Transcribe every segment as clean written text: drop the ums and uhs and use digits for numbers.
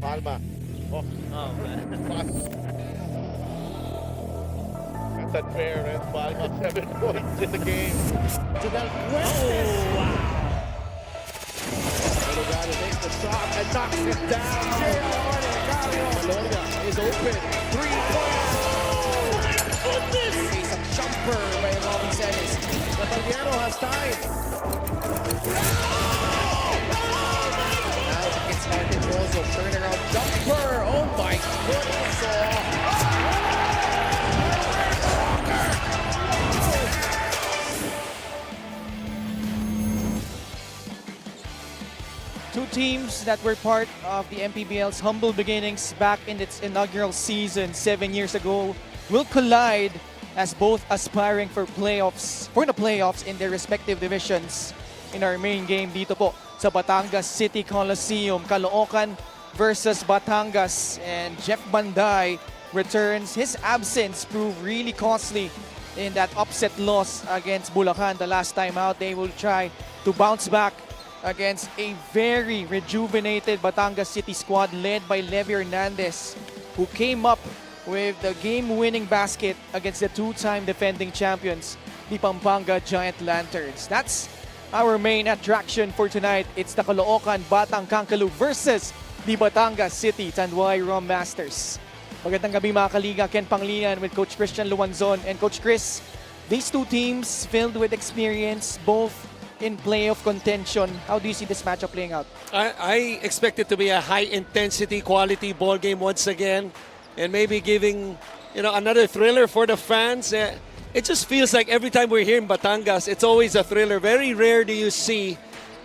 Palma. Oh, Oh, man. pass. That's unfair, and Palma 7 points in the game. To Del Fuentes. Oh, wow. Caloocan takes the shot and knocks it down. Caloocan is open. 3-point. Goodness! Isang jumper by Robin Celis. Batangero has time. Now it gets landed also. Turnaround jumper. Oh my goodness. Two teams that were part of the MPBL's humble beginnings back in its inaugural season 7 years ago will collide as both aspiring for the playoffs in their respective divisions in our main game dito po sa Batangas City Coliseum. Caloocan versus Batangas, and Jeff Banday returns. His absence proved really costly in that upset loss against Bulacan the last time out. They will try to bounce back against a very rejuvenated Batangas City squad led by Levi Hernandez, who came up with the game-winning basket against the two-time defending champions, the Pampanga Giant Lanterns. That's our main attraction for tonight. It's the Caloocan Batang Kankalu versus the Batangas City Tanduay Rom Masters. Magandang gabi mga kaliga, Ken Panglian with Coach Christian Luanzon. And Coach Chris, these two teams filled with experience, both in playoff contention. How do you see this matchup playing out? I expect it to be a high-intensity, quality ball game once again, and maybe giving another thriller for the fans. It just feels like every time we're here in Batangas, it's always a thriller. Very rare do you see,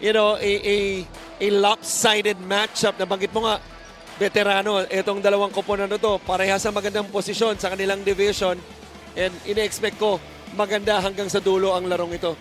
a lopsided matchup. Nabanggit mo nga, veterano, itong dalawang koponan na to, parehas sa magandang posisyon sa kanilang division, and ine-expect ko maganda hanggang sa dulo ang larong ito.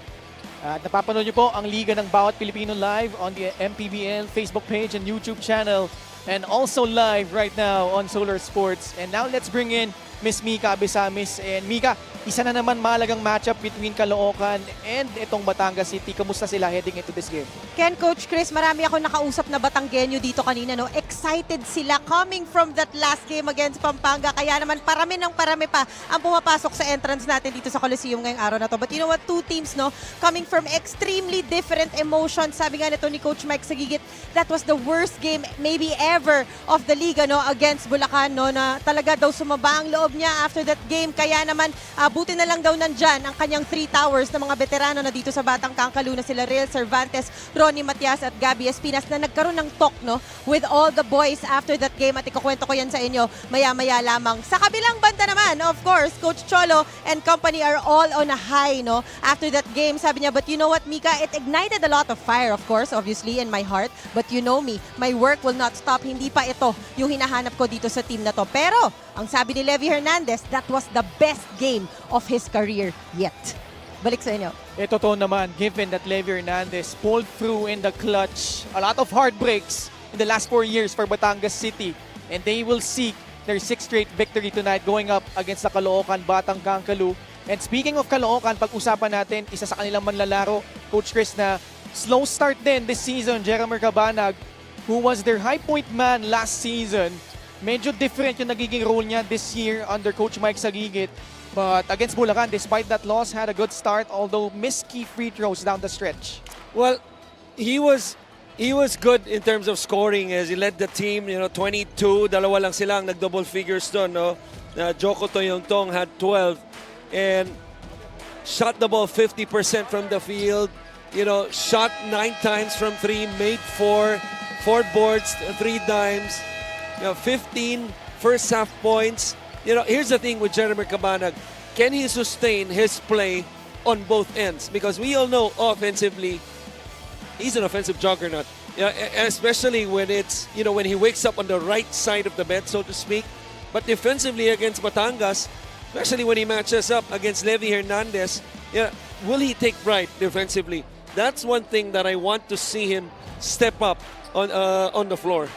At napapanood niyo po ang Liga ng Bawat Pilipino live on the MPBL Facebook page and YouTube channel, and also live right now on Solar Sports. And now let's bring in Miss Mika Abesamis. And Mika, isa na naman mahalagang matchup between Caloocan and itong Batangas City. Kamusta sila heading into this game? Ken, Coach Chris, marami ako nakausap na Batanggenyo dito kanina. No? Excited sila coming from that last game against Pampanga. Kaya naman parami pa ang pumapasok sa entrance natin dito sa Coliseum ngayong araw na to. But you know what? Two teams no, coming from extremely different emotions. Sabi nga nito ni Coach Mike Sagigit, that was the worst game maybe ever of the Liga no, against Bulacan. No, na talaga daw sumaba ang loob niya after that game. Kaya naman, buti na lang daw nandyan ang kanyang 3 towers na mga veterano na dito sa Batang Kankalu na sila Real Cervantes, Ronnie Matias at Gabby Espinas na nagkaroon ng talk no, with all the boys after that game, at ikukwento ko yan sa inyo maya-maya lamang. Sa kabilang banda naman, of course, Coach Cholo and company are all on a high no, after that game. Sabi niya, but you know what, Mika, it ignited a lot of fire, of course, obviously, in my heart. But you know me, my work will not stop. Hindi pa ito yung hinahanap ko dito sa team na to. Pero, ang sabi ni Levi Hernandez, that was the best game of his career yet. Balik sa inyo. Totoo naman, given that Levi Hernandez pulled through in the clutch. A lot of heartbreaks in the last 4 years for Batangas City. And they will seek their 6th straight victory tonight going up against the Caloocan Batang Kankalu. And speaking of Caloocan, pag-usapan natin, isa sa kanilang manlalaro, Coach Chris, na slow start din this season, Jeremy Cabanag, who was their high point man last season. Medyo different yung nagiging role niya this year under Coach Mike Sagigit. But against Bulacan, despite that loss, had a good start, although missed key free throws down the stretch. Well, he was good in terms of scoring as he led the team, 22, dalawa lang sila ang nag-double figures doon, no? Joko Toyongtong had 12 and shot the ball 50% from the field, shot 9 times from 3, made 4 boards, 3 dimes, 15 first half points. Here's the thing with Jeremy Cabanag. Can he sustain his play on both ends? Because we all know offensively, he's an offensive juggernaut. Especially when it's, when he wakes up on the right side of the bed, so to speak. But defensively against Batangas, especially when he matches up against Levi Hernandez, will he take pride defensively? That's one thing that I want to see him step up on the floor.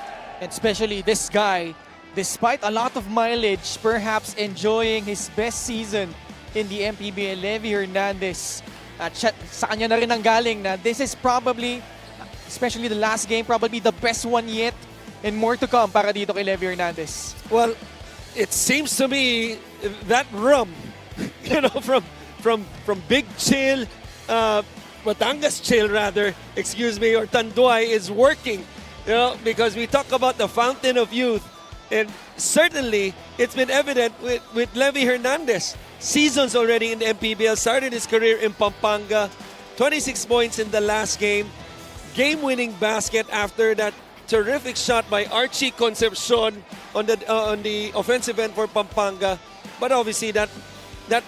And especially this guy, despite a lot of mileage, perhaps enjoying his best season in the MPBL, Levi Hernandez. At sa kanya na rin ang galing na this is probably, especially the last game, probably the best one yet and more to come para dito kay Levy Hernandez. Well, it seems to me that rum, from Big Chill, Batangas Chill rather, excuse me, or Tanduay is working, because we talk about the fountain of youth, and certainly it's been evident with Levy Hernandez. Seasons already in the MPBL, started his career in Pampanga, 26 points in the last game, game-winning basket after that terrific shot by Archie Concepcion on the offensive end for Pampanga. But obviously that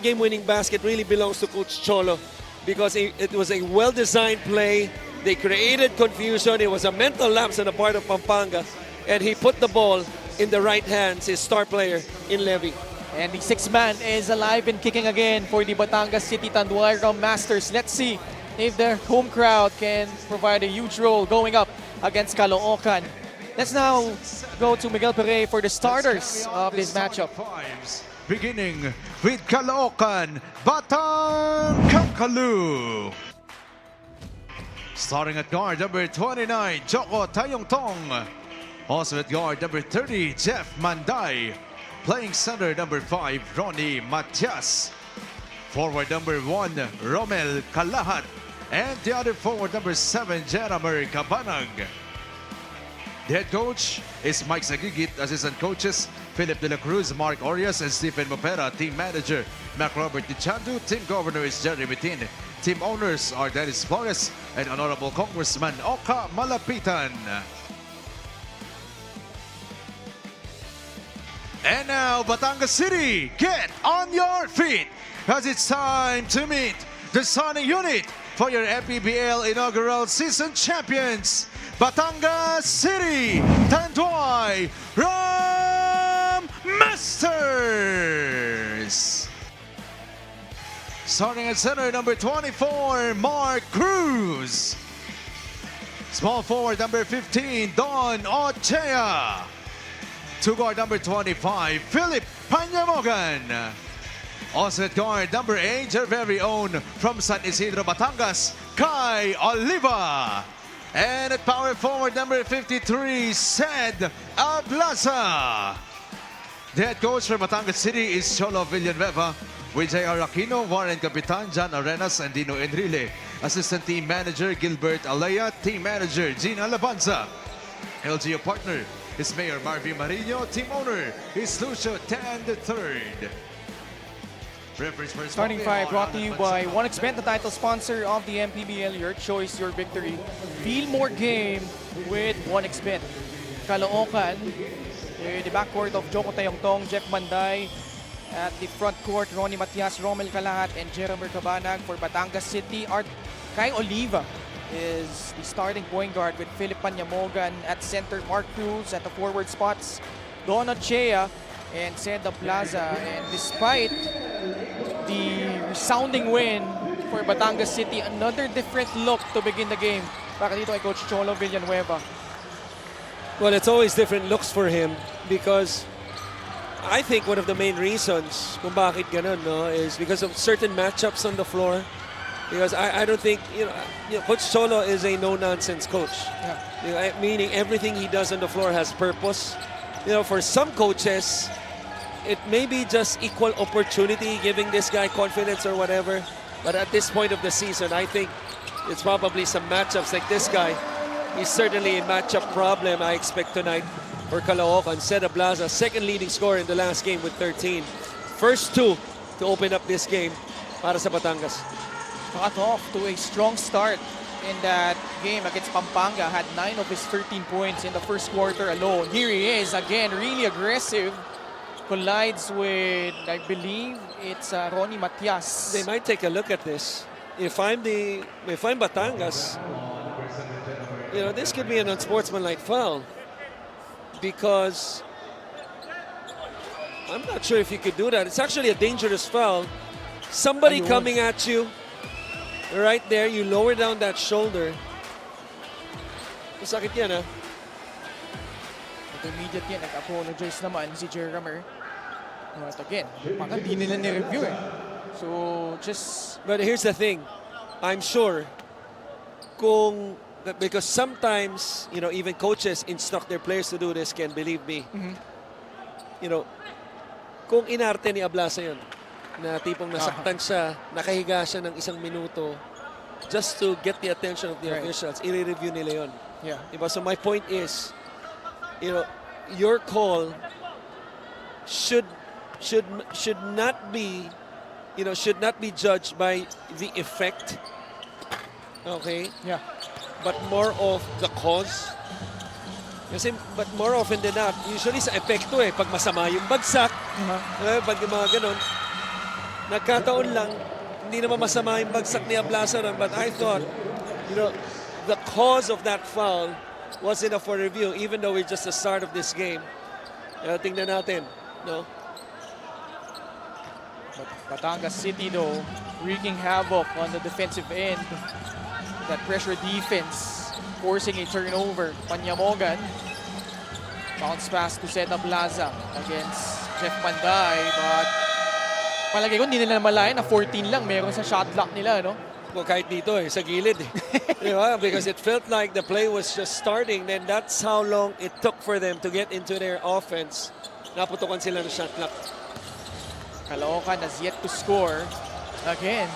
game-winning basket really belongs to Coach Cholo, because it was a well-designed play. They created confusion. It was a mental lapse on the part of Pampanga, and he put the ball in the right hands, his star player in Levy. And the sixth man is alive and kicking again for the Batangas City Tanduay Rum Masters. Let's see if the home crowd can provide a huge role going up against Caloocan. Let's now go to Miguel Pere for the starters of this matchup. Beginning with Caloocan, Batangas. Starting at guard number 29, Joko Tayongtong. Also at guard number 30, Jeff Manday. Playing center number 5, Ronnie Matias. Forward number 1, Romel Kalahat. And the other forward number 7, Jeramer Cabanag. The head coach is Mike Sagigit. Assistant coaches, Philip De La Cruz, Mark Orias, and Stephen Mopera. Team manager, Mac Robert Dichandu. Team governor is Jerry Mitin. Team owners are Dennis Flores and Honorable Congressman Oka Malapitan. And now, Batangas City, get on your feet, as it's time to meet the Sonic Unit for your MPBL inaugural season champions, Batangas City Tanduay Rum Masters. Starting at center, number 24, Mark Cruz. Small forward, number 15, Don Ochea. To guard number 25, Philip Panyamogan. Also at guard number 8, your very own from San Isidro, Batangas, Kai Oliva. And at power forward number 53, Sed Ablaza. The head coach for Batangas City is Cholo Villanueva, with J.R. Aquino, Warren Capitan, John Arenas, and Dino Enrile. Assistant team manager Gilbert Alea, team manager Gina Labanza. LGO partner is Mayor Marvin Marino. Team owner is Lucio Tan III. Starting five brought to you by OneXBet, the title sponsor of the MPBL. Your choice, your victory. Feel more game with OneXBet. Caloocan, the backcourt of Joko Tayongtong, Jeff Manday. At the front court, Ronnie Matias, Romel Kalahat, and Jeramer Cabanag. For Batangas City, Kai Oliva is the starting point guard with Philip Panyamogan. At center, Mark Cruz. At the forward spots, Don Ochea and Seda Plaza. And despite the resounding win for Batangas City, another different look to begin the game para dito kay Coach Cholo Villanueva. Well, it's always different looks for him, because I think one of the main reasons kung bakit ganun, no, is because of certain matchups on the floor. Because I don't think, Coach Cholo is a no-nonsense coach. Yeah. Meaning everything he does on the floor has purpose. For some coaches, it may be just equal opportunity, giving this guy confidence or whatever. But at this point of the season, I think it's probably some matchups like this guy. He's certainly a matchup problem, I expect, tonight for Caloocan. Seda Plaza, second leading scorer in the last game with 13. First two to open up this game para sa Batangas. Got off to a strong start in that game against Pampanga. Had 9 of his 13 points in the first quarter alone. Here he is again, really aggressive. Collides with, I believe, it's Ronnie Matias. They might take a look at this. If I'm Batangas, this could be an unsportsmanlike foul, because I'm not sure if you could do that. It's actually a dangerous foul. Somebody coming at you right there, you lower down that shoulder. Masakit yan, ha? At immediately, nag-apologize naman si Jeramer. But again, parang di nila ni-review eh. So, just... But here's the thing. I'm sure kung because sometimes, you know, even coaches instruct their players to do this, can believe me. You know, kung inarte ni Ablasa yun, na tipong nasaktan siya, nakahiga siya ng 1 minuto, just to get the attention of the officials, i-review nila yun. Yeah. Diba? So my point is, you know, your call should not be, you know, should not be judged by the effect, okay? Yeah. But more of the cause. Kasi, but more often than not, usually sa epekto eh, pag masama yung bagsak, pag yung mga ganun, nagkataon lang, hindi naman masama yung bagsak ni Ablasa ron, but I thought, you know, the cause of that foul was enough for review, even though it's just the start of this game. Tingnan natin, no? But Batangas City though, wreaking havoc on the defensive end. That pressure defense, forcing a turnover. Panyamogan, bounce pass to Zeta Plaza against Jeff Panday, but palagay ko hindi nila malayan na 14 lang meron sa shot clock nila, no? Well, kahit dito eh, sa gilid eh. Diba? Because it felt like the play was just starting, then that's how long it took for them to get into their offense. Naputukan sila ng shot clock. Caloocan has yet to score again.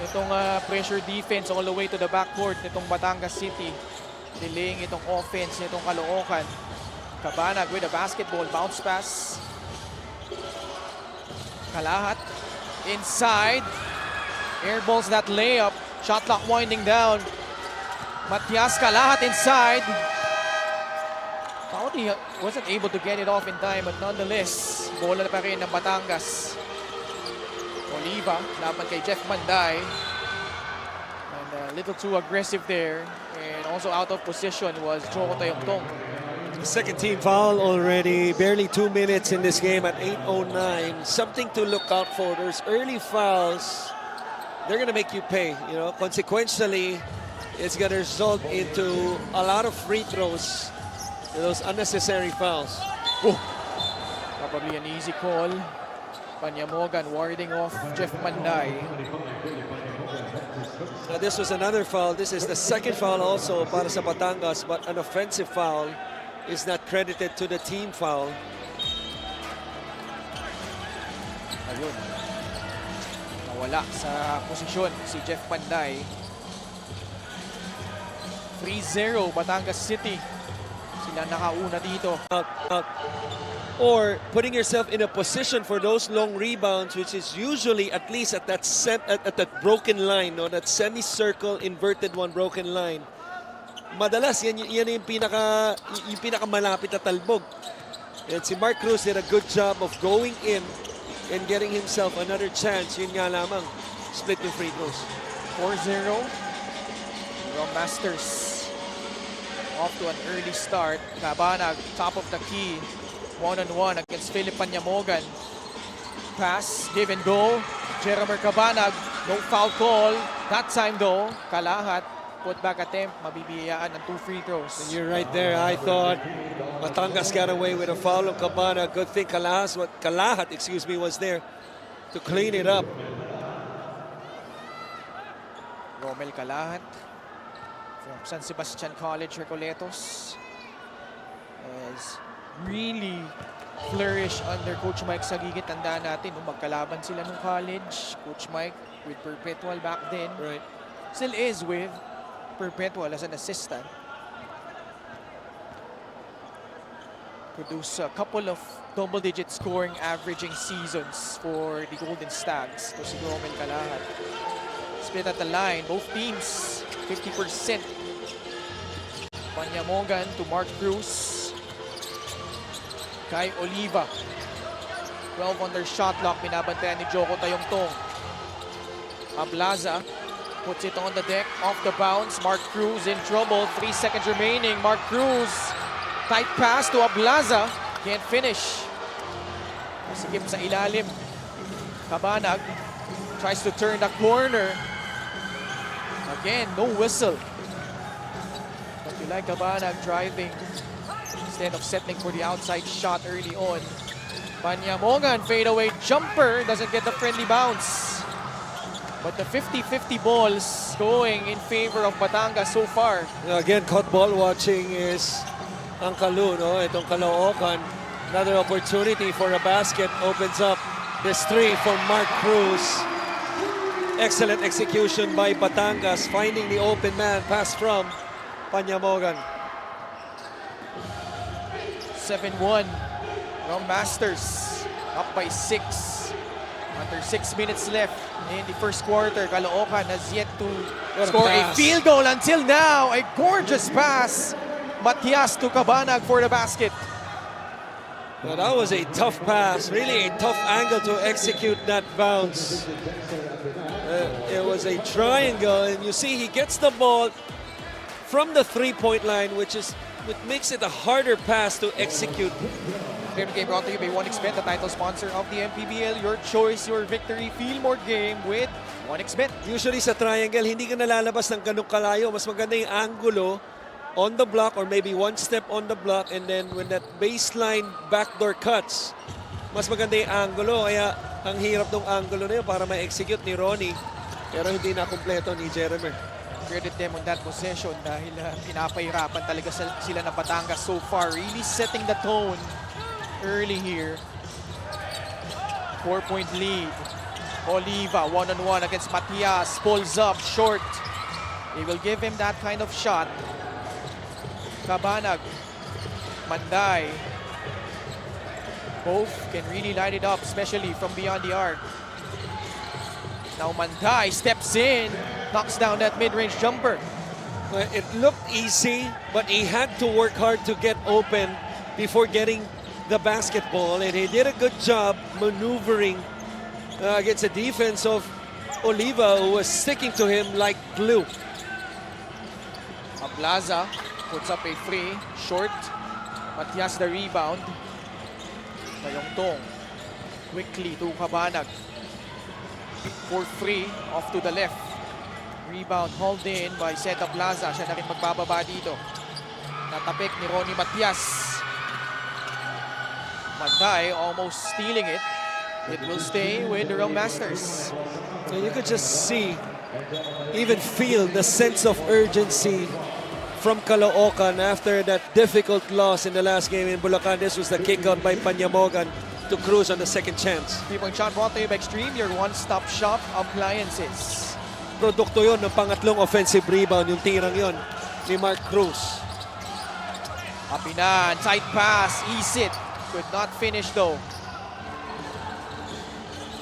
Itong pressure defense all the way to the backcourt nitong Batangas City. Delaying itong offense nitong Caloocan. Cabanag with a basketball, bounce pass. Kalahat inside. Airballs that layup. Shot clock winding down. Matias Kalahat inside. Pauli wasn't able to get it off in time, but nonetheless, bola pa rin ng Batangas. Oliva, laban kay Jeff Manday. And a little too aggressive there. And also out of position was Joko Tayongtong. Second team foul already. Barely 2 minutes in this game at 8:09. Something to look out for. There's early fouls. They're going to make you pay. You know, consequentially, it's going to result into a lot of free throws. Those unnecessary fouls. Oh, probably an easy call. Panyamogan warding off Jeff Manday. Now this was another foul. This is the second foul also para sa Batangas, but an offensive foul is not credited to the team foul. Ayun. Nawala sa posisyon si Jeff Panday. 3-0 Batangas City. Sila nakauna dito. Or putting yourself in a position for those long rebounds, which is usually at least at that broken line, no, that semicircle inverted one broken line. Madalas yan yung pinaka malapit na talbog. And si Mark Cruz did a good job of going in and getting himself another chance. Yun nga lamang, split yung free throws. 4-0. Rom Masters off to an early start. Cabanag, top of the key. One-on-one against Philip Panyamogan. Pass, give and go. Jeremy Cabanag, no foul call. That time though, Kalahat, put back attempt, mabibiyaan ng 2 free throws. And you're right there. I thought Batangas got away with a foul on Cabanag. Good thing Kalahat, was there to clean it up. Romel Kalahat from San Sebastian College, Recoletos, has really flourished under Coach Mike Sagigit. Tandaan natin, nung magkalaban sila nung college, Coach Mike with Perpetual back then. Right. Still is with Perpetual as an assistant. Produced a couple of double-digit scoring averaging seasons for the Golden Stags. To si Romel Kalahat. Split at the line, both teams 50%. Panyamogan to Mark Cruz. Kay Oliva. 12 on their shot clock. Binabantayan ni Joko Tayongtong. Ablaza puts it on the deck. Off the bounce. Mark Cruz in trouble. 3 seconds remaining. Mark Cruz. Tight pass to Ablaza. Can't finish. Masikip sa ilalim. Cabanag tries to turn the corner. Again, no whistle. But you like Cabanag driving instead of settling for the outside shot early on. Panyamogan fadeaway jumper doesn't get the friendly bounce. But the 50-50 balls going in favor of Batangas so far. Again, caught ball watching is ang Caloo, no? Itong Caloocan. Another opportunity for a basket opens up this three from Mark Cruz. Excellent execution by Batangas, finding the open man, pass from Panyamogan. 7-1 from Masters, up by 6. Under 6 minutes left in the first quarter, Caloocan has yet to What a score a pass. field goal until now. A gorgeous pass. Matias to Cabanag for the basket. Well, that was a tough pass, really a tough angle to execute that bounce. It was a triangle, and you see he gets the ball from the three-point line, which makes it a harder pass to execute. Game to game brought to you by 1xBet, the title sponsor of the MPBL. Your choice, your victory. Feel more game with 1xBet. Usually sa triangle, hindi ka nalalabas ng ganung kalayo. Mas maganda yung angulo on the block or maybe one step on the block, and then when that baseline backdoor cuts, mas maganda yung angulo. Kaya ang hirap ng angulo na yun para ma-execute ni Ronnie. Pero hindi na kumpleto ni Jeremy. Credit them on that possession dahil pinapahirapan talaga sila ng Batangas so far. Really setting the tone early here. 4-point lead. Oliva, one-on-one against Matias. Pulls up, short. They will give him that kind of shot. Cabanag, Manday. Both can really light it up, especially from beyond the arc. Now Manday steps in, knocks down that mid-range jumper. Well, it looked easy, but he had to work hard to get open before getting the basketball, and he did a good job maneuvering against the defense of Oliva, who was sticking to him like glue. Ablaza puts up a free, short. Matias the rebound. Mayongtong quickly to Cabanag. For free, off to the left. Rebound hauled in by Seta Plaza. Siya na rin magbababa dito. Natapik ni Ronnie Matias. Manday almost stealing it. It will stay with the Real Masters. So you could just see, even feel the sense of urgency from Caloocan after that difficult loss in the last game in Bulacan. This was the kick out by Panyamogan to Cruz on the second chance. 3-point shot brought to you by Extreme, your one-stop shop appliances. Produkto yon ng pangatlong offensive rebound, yung tirang yon ni Mark Cruz. Apinan, tight pass, Isit. Could not finish though.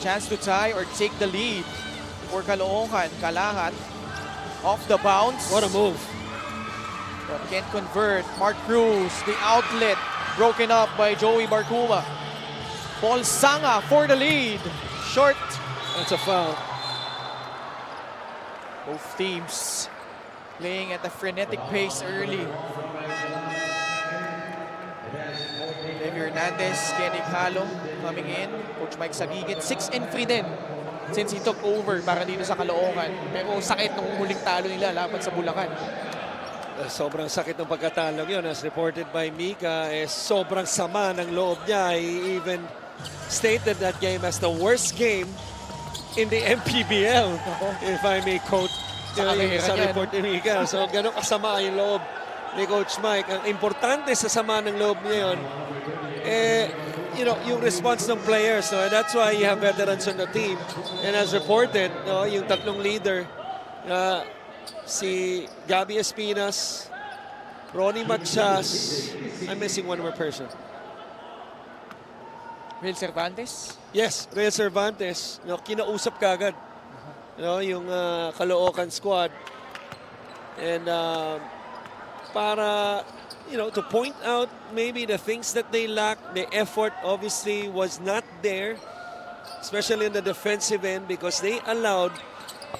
Chance to tie or take the lead for Caloocan. Kalahat off the bounce. What a move. But can't convert. Mark Cruz, the outlet, broken up by Joey Barcuma. Paul Sanga for the lead. Short. That's a foul. Both teams playing at a frenetic pace early. Levi Hernandez, Kenny Halo coming in. Coach Mike Sagigit, 6-3 din since he took over para dito sa Caloocan. Pero sakit nung huling talo nila laban sa Bulacan. Sobrang sakit ng pagkatalo yun. As reported by Mika, sobrang sama ng loob niya. He even stated that game as the worst game in the MPBL, if I may quote sa report ni Mika. So, ganun kasama yung loob ni Coach Mike. Ang importante sa sama ng loob niya yun, yung response ng players. No? And that's why you have veterans on the team. And as reported, no, yung tatlong leader, si Gabby Espinas, Ronnie Matias, I'm missing one more person. Will Cervantes? Yes, Real Cervantes. No, kinausap kagad yung Caloocan squad. And para to point out maybe the things that they lack. The effort obviously was not there, especially in the defensive end, because they allowed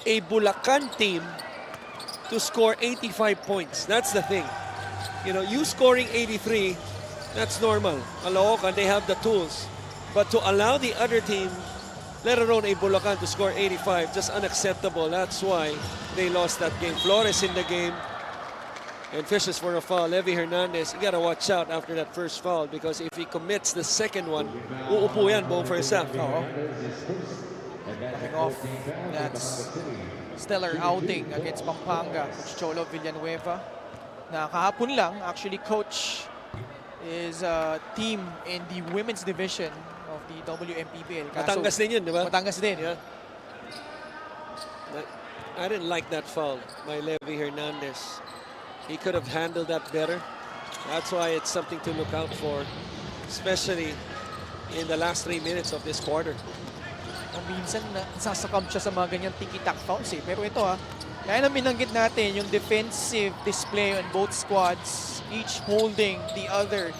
a Bulacan team to score 85 points. That's the thing. You scoring 83, that's normal. Caloocan, they have the tools. But to allow the other team, let alone a Bulacan, to score 85, just unacceptable. That's why they lost that game. Flores in the game and fishes for a foul. Levi Hernandez, you got to watch out after that first foul, because if he commits the second one, uupo yan buong first half. Coming off that stellar outing against Pampanga, Coach Cholo Villanueva. Na kahapon lang, actually, Coach is a team in the women's division of the WMPBL. Batangas din yun, di ba? Batangas din. Yeah. I didn't like that foul by Levi Hernandez. He could have handled that better. That's why it's something to look out for, especially in the last 3 minutes of this quarter. Minsan sasakam siya sa mga ganyang tiki-tak fouls eh. Pero ito kaya na binanggit natin yung defensive display on both squads, each holding the other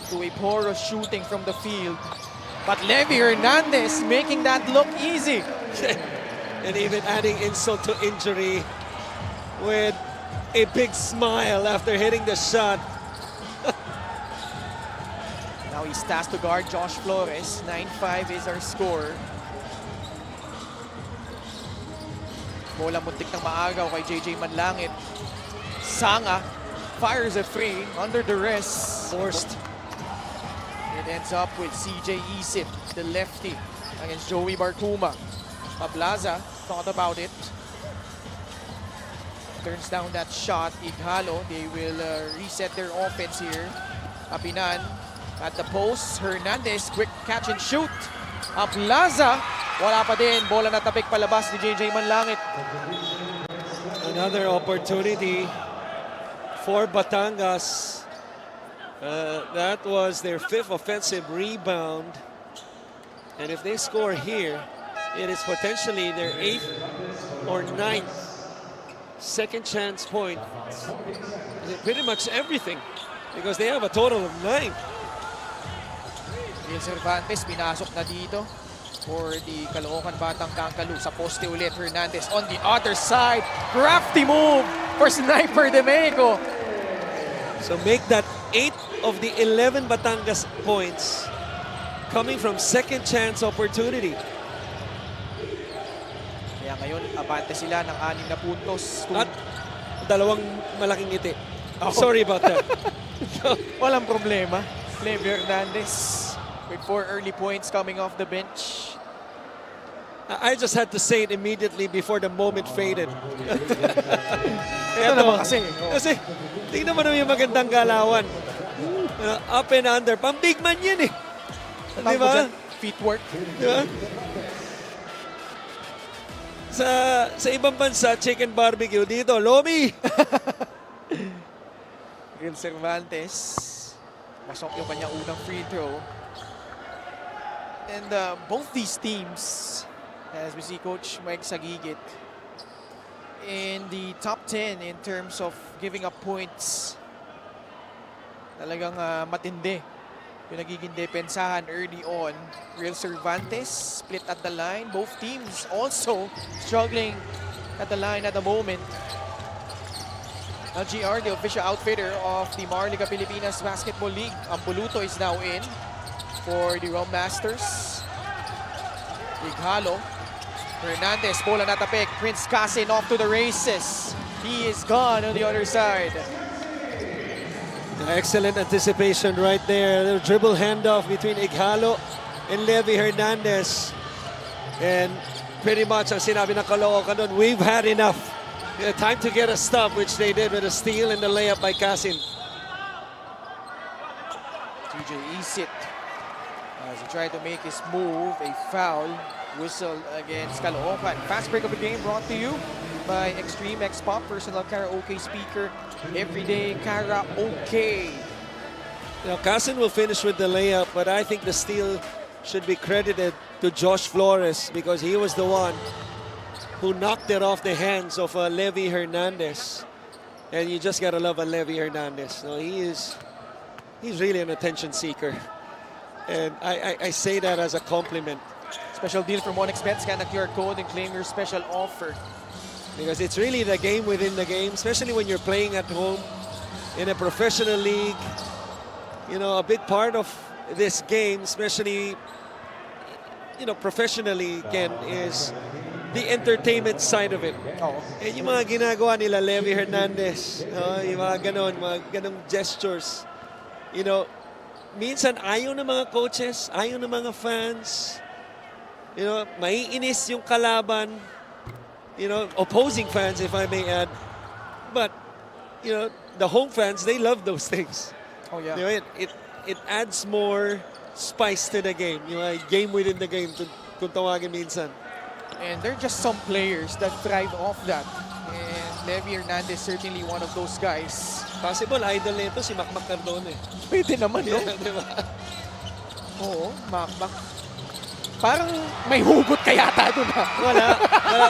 to a porous shooting from the field. But Levi Hernandez making that look easy. And even adding insult to injury with a big smile after hitting the shot. Now he's tasked to guard Josh Flores. 9-5 is our score. Bola muntik ng maagaw kay JJ Manlangit. Sanga fires a free under duress. Forced. It ends up with CJ Isip, the lefty, against Joey Barcuma. Pablaza thought about it. Turns down that shot. Ighalo, they will reset their offense here. Kapinan at the post. Hernandez, quick catch and shoot. Pablaza, wala pa din. Bola na tapik palabas ni JJ Manlangit. Another opportunity for Batangas. That was their 5th offensive rebound. And if they score here, it is potentially their 8th or 9th second chance point. Pretty much everything, because they have a total of 9. Will Cervantes pinasok na dito for the Caloocan Batang Kangkalu. Sa poste ulit, Hernandez on the other side. Crafty move for Sniper De Meco. So make that 8 of the 11 Batangas points coming from second chance opportunity. Kaya ngayon, abante sila ng 6 na puntos. At 2 malaking ngiti. Sorry about that. Walang problema. Levi Hernandez with 4 early points coming off the bench. I just had to say it immediately before the moment faded. Ito naman kasi. Kasi, tingnan mo naman yung magandang galawan. Up and under. Pang big man yun eh. Di ba? Feet work. Di ba? Sa ibang bansa, chicken barbecue. Dito, lomi. Will Cervantes. Pasok yung kanyang unang free throw. And both these teams, as we see Coach Mike Sagigit, in the top 10 in terms of giving up points. Talagang matindi yung nagiging depensahan early on. Real Cervantes split at the line. Both teams also struggling at the line at the moment. LGR, the official outfitter of the Marliga Pilipinas Basketball League. Ampuluto is now in for the Rum Masters. Ighalo. Hernandez, bola natapik. Prince Casin off to the races. He is gone on the other side. Excellent anticipation right there. The dribble handoff between Ighalo and Levi Hernandez. And pretty much ang sinabi ng Caloocan doon, we've had enough. Time to get a stop, which they did with a steal and the layup by Casin. TJ Isit, as he tried to make his move, a foul whistle against Caloocan. Fast break of the game brought to you by Extreme X Pop, personal karaoke speaker, everyday karaoke. Now, Casin will finish with the layup, but I think the steal should be credited to Josh Flores because he was the one who knocked it off the hands of Levi Hernandez. And you just gotta love a Levi Hernandez. No, he's really an attention seeker. And I say that as a compliment. Special deal from OneXBet. Scan the QR code and claim your special offer. Because it's really the game within the game, especially when you're playing at home in a professional league. You know, a big part of this game, especially, you know, professionally, Ken, is the entertainment side of it. Oh. And yung mga ginagawa nila, Levi Hernandez, yung mga ganong gestures. You know, minsan ayaw ng mga coaches, ayaw ng mga fans. maiinis yung kalaban, opposing fans, if I may add. But, the home fans, they love those things. Oh yeah. It adds more spice to the game. Game within the game, kung tawagin minsan. And there are just some players that thrive off that. And Levy Hernandez certainly one of those guys. Possible, idol nito si Macmac Cardone. Pwede naman, no? Diba? Oo, Macmac. Parang may hugot ka yata doon, ha? Wala.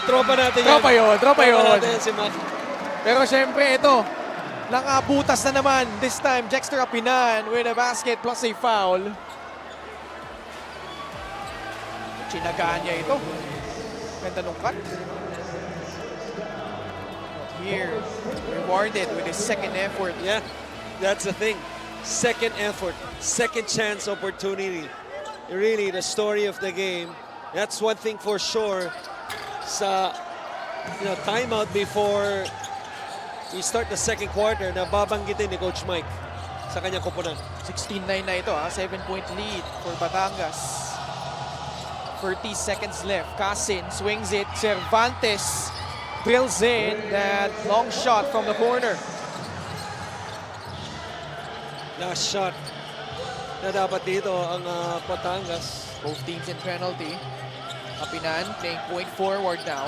Tropa natin yan. Tropa yun. natin yan si Mac. Pero syempre, ito, nakabutas na naman. This time, Jexter Apinan with a basket plus a foul. Chinagaan niya ito. Ganda nung cut. Here, rewarded with his second effort. Yeah, that's the thing. Second effort, second chance opportunity. Really, the story of the game. That's one thing for sure. Sa timeout before we start the second quarter na babanggitin ni Coach Mike sa kanyang koponan. 16-9 na ito, ha? 7-point lead for Batangas. 30 seconds left. Casin swings it. Cervantes drills in that long shot from the corner. Last shot na dapat dito ang Batangas. Both teams in penalty. Apinan playing point forward now.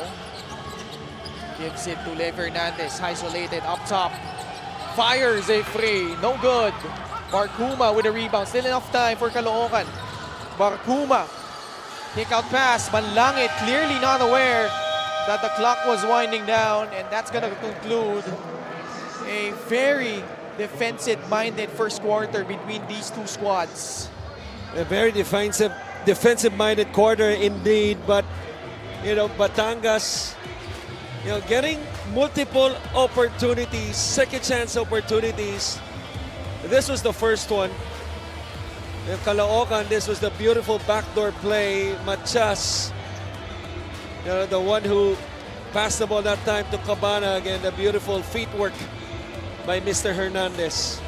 Gives it to Lev Hernandez. Isolated up top. Fires a free. No good. Barcuma with a rebound. Still enough time for Caloocan. Barcuma. Kick out pass. Manlangit clearly not aware that the clock was winding down, and that's going to conclude a very defensive-minded first quarter between these two squads. A very defensive-minded quarter indeed, but Batangas, getting multiple opportunities, second chance opportunities. This was the first one. In Caloocan, this was the beautiful backdoor play. Machas, the one who passed the ball that time to Cabana. Again, the beautiful feet work by Mr. Hernandez.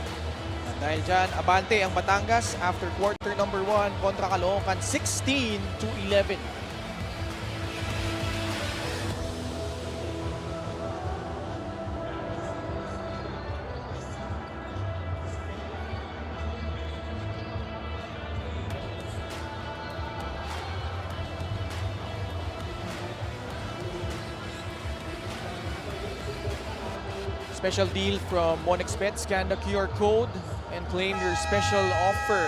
Dahil dyan, abante ang Batangas after quarter number 1 kontra Caloocan, 16-11. Special deal from MonexBet. Scan the QR code and claim your special offer.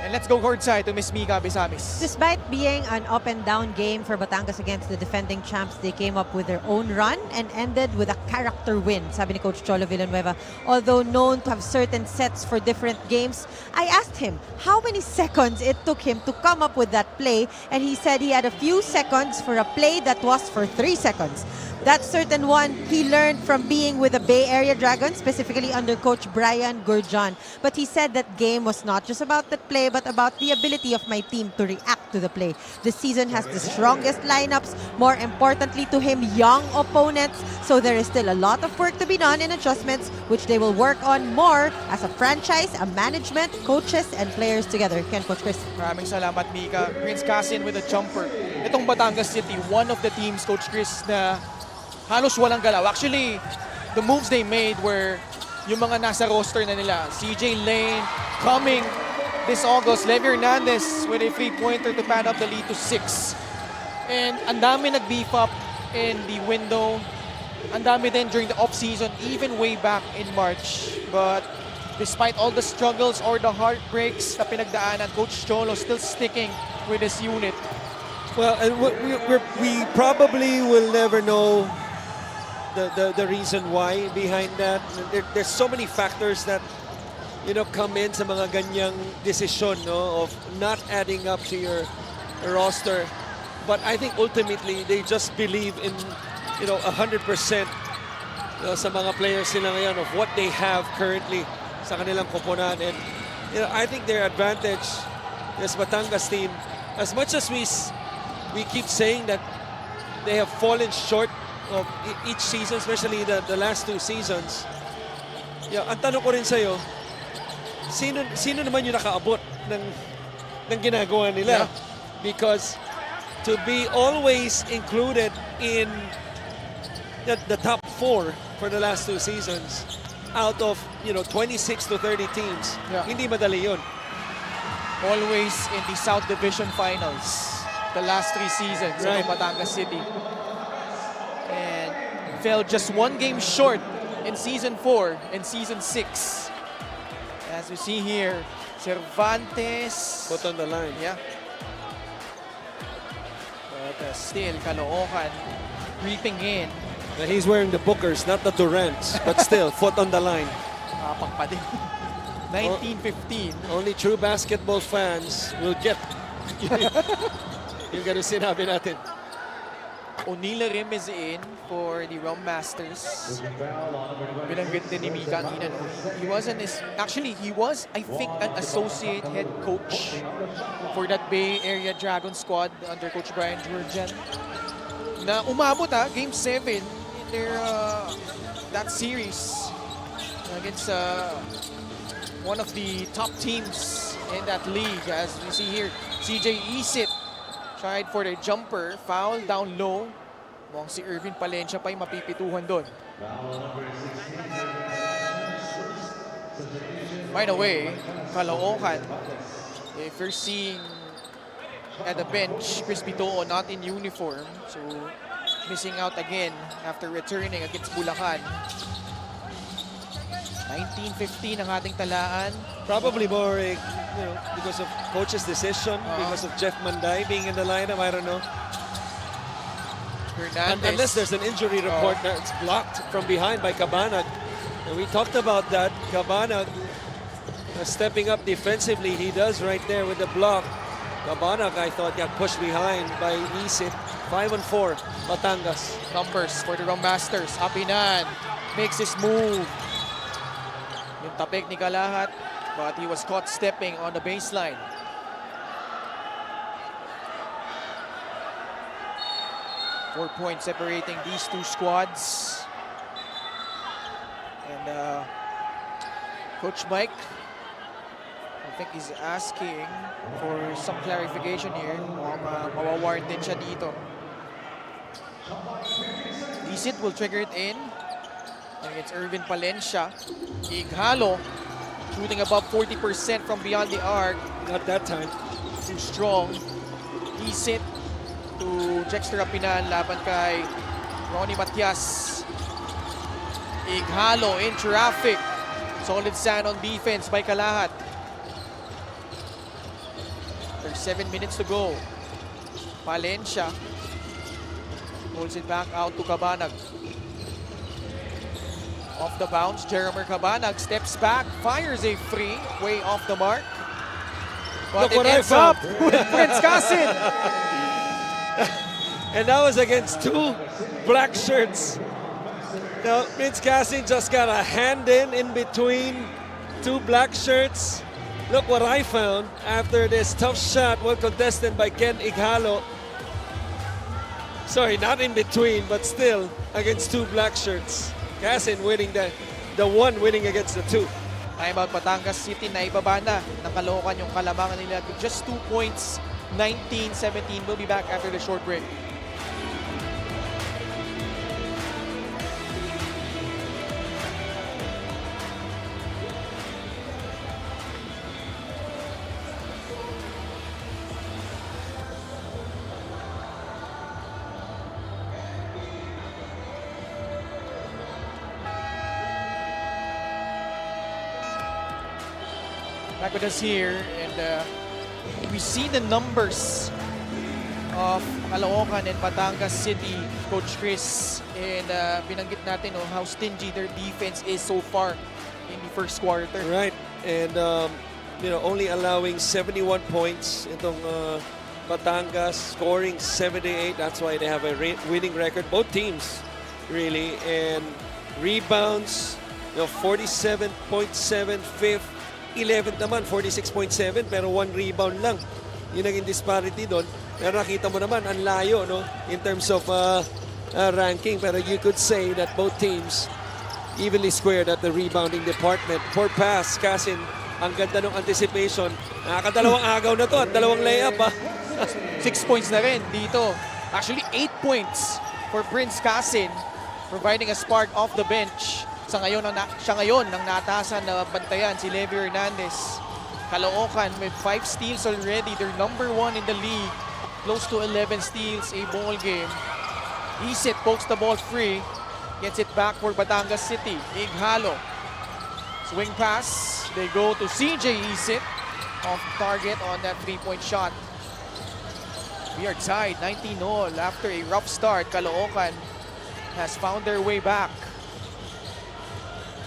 And let's go courtside to Miss Mika Besamis. Despite being an up and down game for Batangas against the defending champs, they came up with their own run and ended with a character win, sabi ni Coach Cholo Villanueva. Although known to have certain sets for different games, I asked him how many seconds it took him to come up with that play, and he said he had a few seconds for a play that was for 3 seconds. That certain one he learned from being with the Bay Area Dragons, specifically under Coach Brian Gurjan. But he said that game was not just about that play, but about the ability of my team to react to the play. The season has the strongest lineups, more importantly to him, young opponents. So there is still a lot of work to be done in adjustments, which they will work on more as a franchise, a management, coaches, and players together. Ken, Coach Chris. Maraming salamat, Mika. Prince Casin with a jumper. Itong Batangas City, one of the teams, Coach Chris, na halos walang galaw. Actually, the moves they made were yung mga nasa roster na nila. CJ Lane coming this August. Levi Hernandez with a three-pointer to pad up the lead to 6. And ang dami nag-beef up in the window. Ang dami din during the off-season, even way back in March. But despite all the struggles or the heartbreaks na pinagdaanan, Coach Cholo still sticking with his unit. Well, and we probably will never know the reason why behind that. There's so many factors that come in sa mga ganyang desisyon, of not adding up to your roster. But I think ultimately they just believe in 100% sa mga players nila ngayon of what they have currently sa kanilang koponan. And I think their advantage, this Batangas team, as much as we keep saying that they have fallen short of each season, especially the last 2 seasons. Ang tanong ko rin sa'yo, sino naman yung nakaabot ng ginagawa nila? Because to be always included in the top 4 for the last 2 seasons out of 26 to 30 teams. Yeah. Hindi madali yun. Always in the South Division Finals the last 3 seasons Right. of Batangas City. And fell just 1 game short in Season 4 and Season 6. As we see here, Cervantes. Put on the line. Yeah. But still, Caloocan creeping in. Now he's wearing the Bookers, not the Durants, but still, foot on the line. Kapang pa din. 19-15. Only true basketball fans will get yung ganun sinabi natin. O'Neal Rim is in for the Rum Masters. Binanggit din ni Mika kanina. He wasn't actually he was, I think, an associate head coach for that Bay Area Dragon squad under Coach Brian Georgian. Na umabot Game 7 in their that series against one of the top teams in that league. As we see here, CJ Isit tried for the jumper, foul down low. Mukhang si Irvin Palencia pa yung mapipituhan doon. By the way, Caloocan, if you're seeing at the bench, Chris Bitoo not in uniform, so missing out again after returning against Bulacan. 19-15 ang ating talaan. Probably more, because of coach's decision, because of Jeff Manday being in the lineup. I don't know. Hernandez. Unless there's an injury report that's blocked from behind by Cabanag. And we talked about that. Cabanag stepping up defensively. He does right there with the block. Cabanag, I thought, got pushed behind by Isit. 5-4, Batangas. Numbers for the Rum Masters. Apinan makes his move. Yung tapik ni Kalahat, but he was caught stepping on the baseline. Four points separating these two squads. And Coach Mike, I think he's asking for some clarification here. Mawawarn din siya dito. Isit will trigger it in. And it's Irvin Palencia. Ighalo shooting above 40% from beyond the arc. Not that time. Too strong. Isit to Jexter Apinan laban kay Ronnie Matias. Ighalo in traffic. Solid stand on defense by Kalahat. There's 7 minutes to go. Palencia pulls it back out to Cabanag. Off the bounce, Jeremer Cabanag steps back, fires a free, way off the mark. But Look what it ends up I with Prince Casin. And that was against 2 black shirts. Now, Prince Casin just got a hand in between 2 black shirts. Look what I found after this tough shot, well contested by Ken Ighalo. Sorry, not in between, but still against 2 black shirts. Casin winning the one winning against the 2. Timeout Batangas City na ibaba na ng Caloocan yung kalamangan nila to just 2 points, 19-17. We'll be back after the short break. Back with us here, and we see the numbers of Caloocan and Batangas City, Coach Chris, and binanggit natin how stingy their defense is so far in the first quarter. Right, and only allowing 71 points itong Batangas, scoring 78. That's why they have a winning record. Both teams, really, and rebounds, 47.7, fifth. 11th naman, 46.7, pero 1 rebound lang. Yun ang disparity doon. Pero nakita mo naman, ang layo, no? In terms of ranking. Pero you could say that both teams evenly squared at the rebounding department. For pass, Casin, ang ganda ng anticipation. Nakakadalawang agaw na to at 2 layup, 6 points na rin dito. Actually, 8 points for Prince Casin, providing a spark off the bench. Siya ngayon ang natasan na bantayan, si Levi Hernandez. Caloocan with 5 steals already. They're number 1 in the league. Close to 11 steals a ball game. Isit pokes the ball free. Gets it back for Batangas City. Ighalo. Swing pass. They go to CJ Isit. Off target on that 3-point shot. We are tied 19-all after a rough start. Caloocan has found their way back.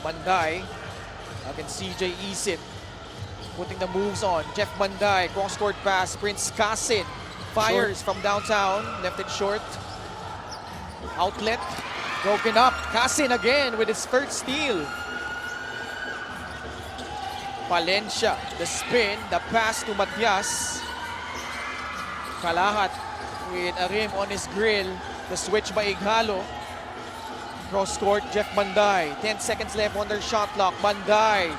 Manday against CJ Isit. Putting the moves on. Jeff Manday. Cross-court pass. Prince Casin fires from downtown. Left it short. Outlet. Broken up. Casin again with his first steal. Palencia, the spin, the pass to Matias. Kalahat with a rim on his grill. The switch by Ighalo. Cross court, Jeff Manday. 10 seconds left on their shot clock. Manday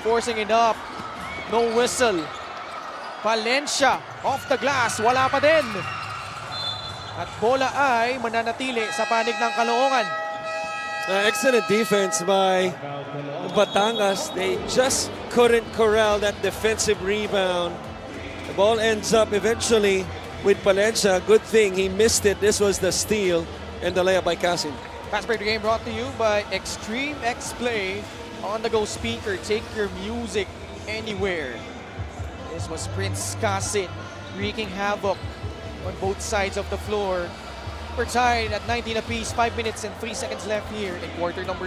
forcing it up. No whistle. Palencia off the glass. Wala pa din. At bola ay mananatili sa panig ng Caloocan. Excellent defense by Batangas. They just couldn't corral that defensive rebound. The ball ends up eventually with Palencia. Good thing he missed it. This was the steal and the layup by Casin. Fast break the game brought to you by Extreme X Play. On the go speaker. Take your music anywhere. This was Prince Casin wreaking havoc on both sides of the floor. We're tied at 19 apiece, 5 minutes and 3 seconds left here in quarter number.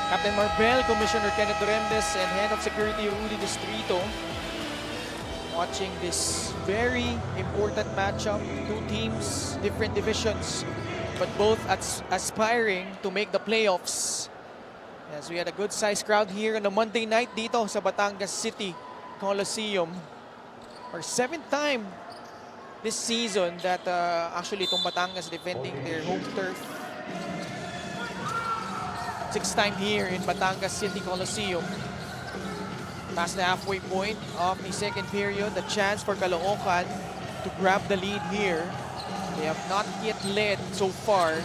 Captain Marbel, Commissioner Kenneth Remdes, and Head of Security Rudy Distrito watching this very important matchup. Two teams, different divisions, but both aspiring to make the playoffs. As we had a good-sized crowd here on a Monday night dito sa Batangas City Coliseum. Our 7th time this season that actually itong Batangas defending their home turf. 6th time here in Batangas City Coliseum. Past the halfway point of the second period, the chance for Caloocan to grab the lead here. They have not yet led so far.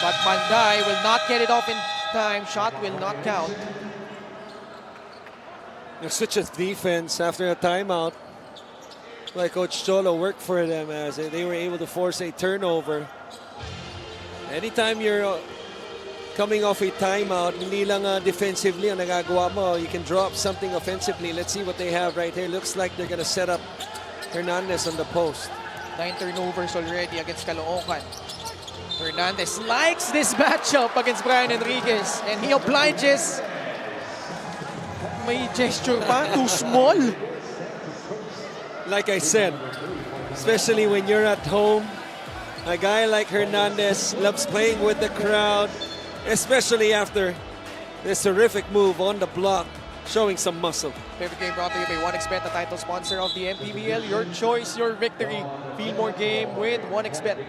But Manday will not get it off in time. Shot will not count. The switch of defense after a timeout. Like Coach Cholo worked for them as they were able to force a turnover. Anytime you're coming off a timeout, hindi lang defensively ang nagagawa mo. You can draw up something offensively. Let's see what they have right here. Looks like they're gonna set up Hernandez on the post. 9 turnovers already against Caloocan. Hernandez likes this matchup against Brian Enriquez and he obliges. May gesture pa, too small. Like I said, especially when you're at home, a guy like Hernandez loves playing with the crowd, especially after this terrific move on the block, showing some muscle. Favorite game brought to you by 1xBet, the title sponsor of the MPBL. Your choice, your victory. Feel more game with 1xBet.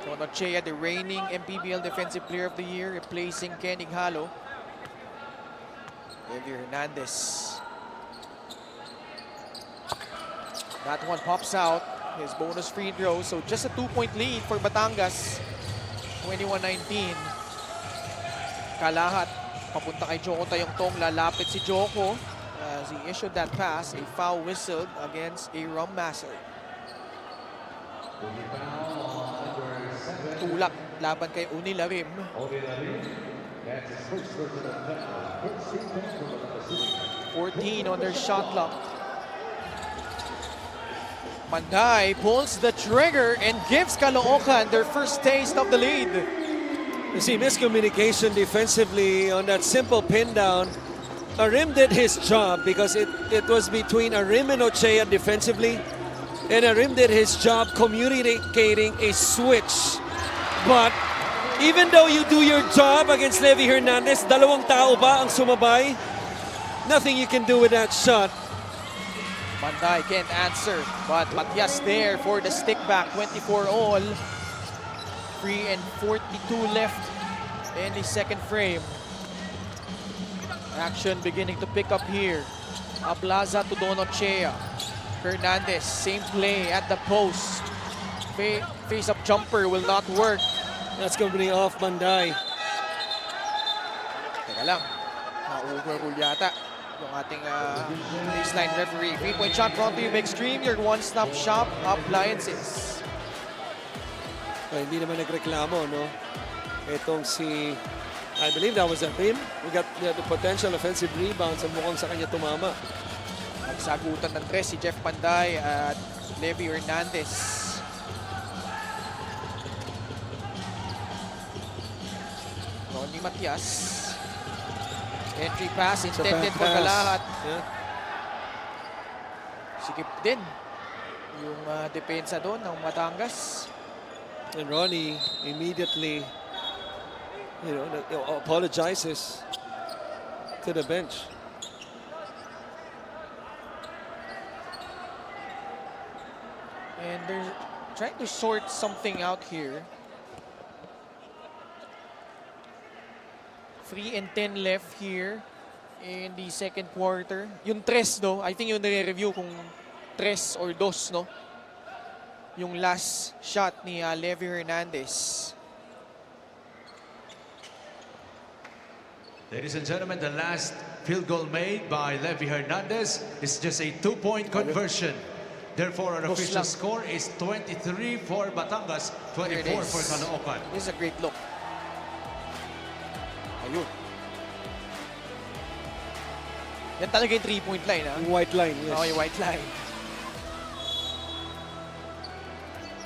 John Ochea, the reigning MPBL Defensive Player of the Year, replacing Ken Ighalo. Levi Hernandez. That one pops out. His bonus free throw. So just a 2-point lead for Batangas. 21-19. Kalahat. Papunta kay Joko Tayongtong. Lalapit si Joko as he issued that pass. A foul whistled against a rum master. Tulak laban kay Unilarim. 14 on their shot clock. Manday pulls the trigger and gives Caloocan their first taste of the lead. You see miscommunication defensively on that simple pin down. Arim did his job because it was between Arim and Ochea defensively. And Arim did his job communicating a switch. But even though you do your job against Levy Hernandez, dalawang tao ba ang sumabay? Nothing you can do with that shot. Manday can't answer, but Matias there for the stick back, 24 all. 3 and 42 left in the second frame. Action beginning to pick up here. Aplaza to Don Ochea. Hernandez, same play at the post. Face-up jumper will not work. That's going to be off Manday. Teka lang, na-overrule yata yung ating baseline referee. 3-point shot brought to you by Extreme, your one-stop shop appliances. Hindi naman nagreklamo, no? Itong si, I believe that was Arim. We got the potential offensive rebounds and mukhang sa kanya tumama. Nagsagutan ng tres si Jeff Panday at Levy Hernandez. Ronnie Matias. Entry pass intended for Kalahat. Yeah. Sikip din yung depensa doon ng Batangas. And Ronnie immediately, apologizes to the bench. And they're trying to sort something out here. 3 and 10 left here in the second quarter. Yung tres, no? I think yung nire-review kung tres or dos, no? Yung last shot ni Levy Hernandez. Ladies and gentlemen, the last field goal made by Levy Hernandez is just a 2-point conversion. Therefore, our official score is 23 for Batangas, 24 for Caloocan. This is a great look. Ayun. Yan talaga yung 3-point line, ha? Yung white line, yes. Oh, yung white line.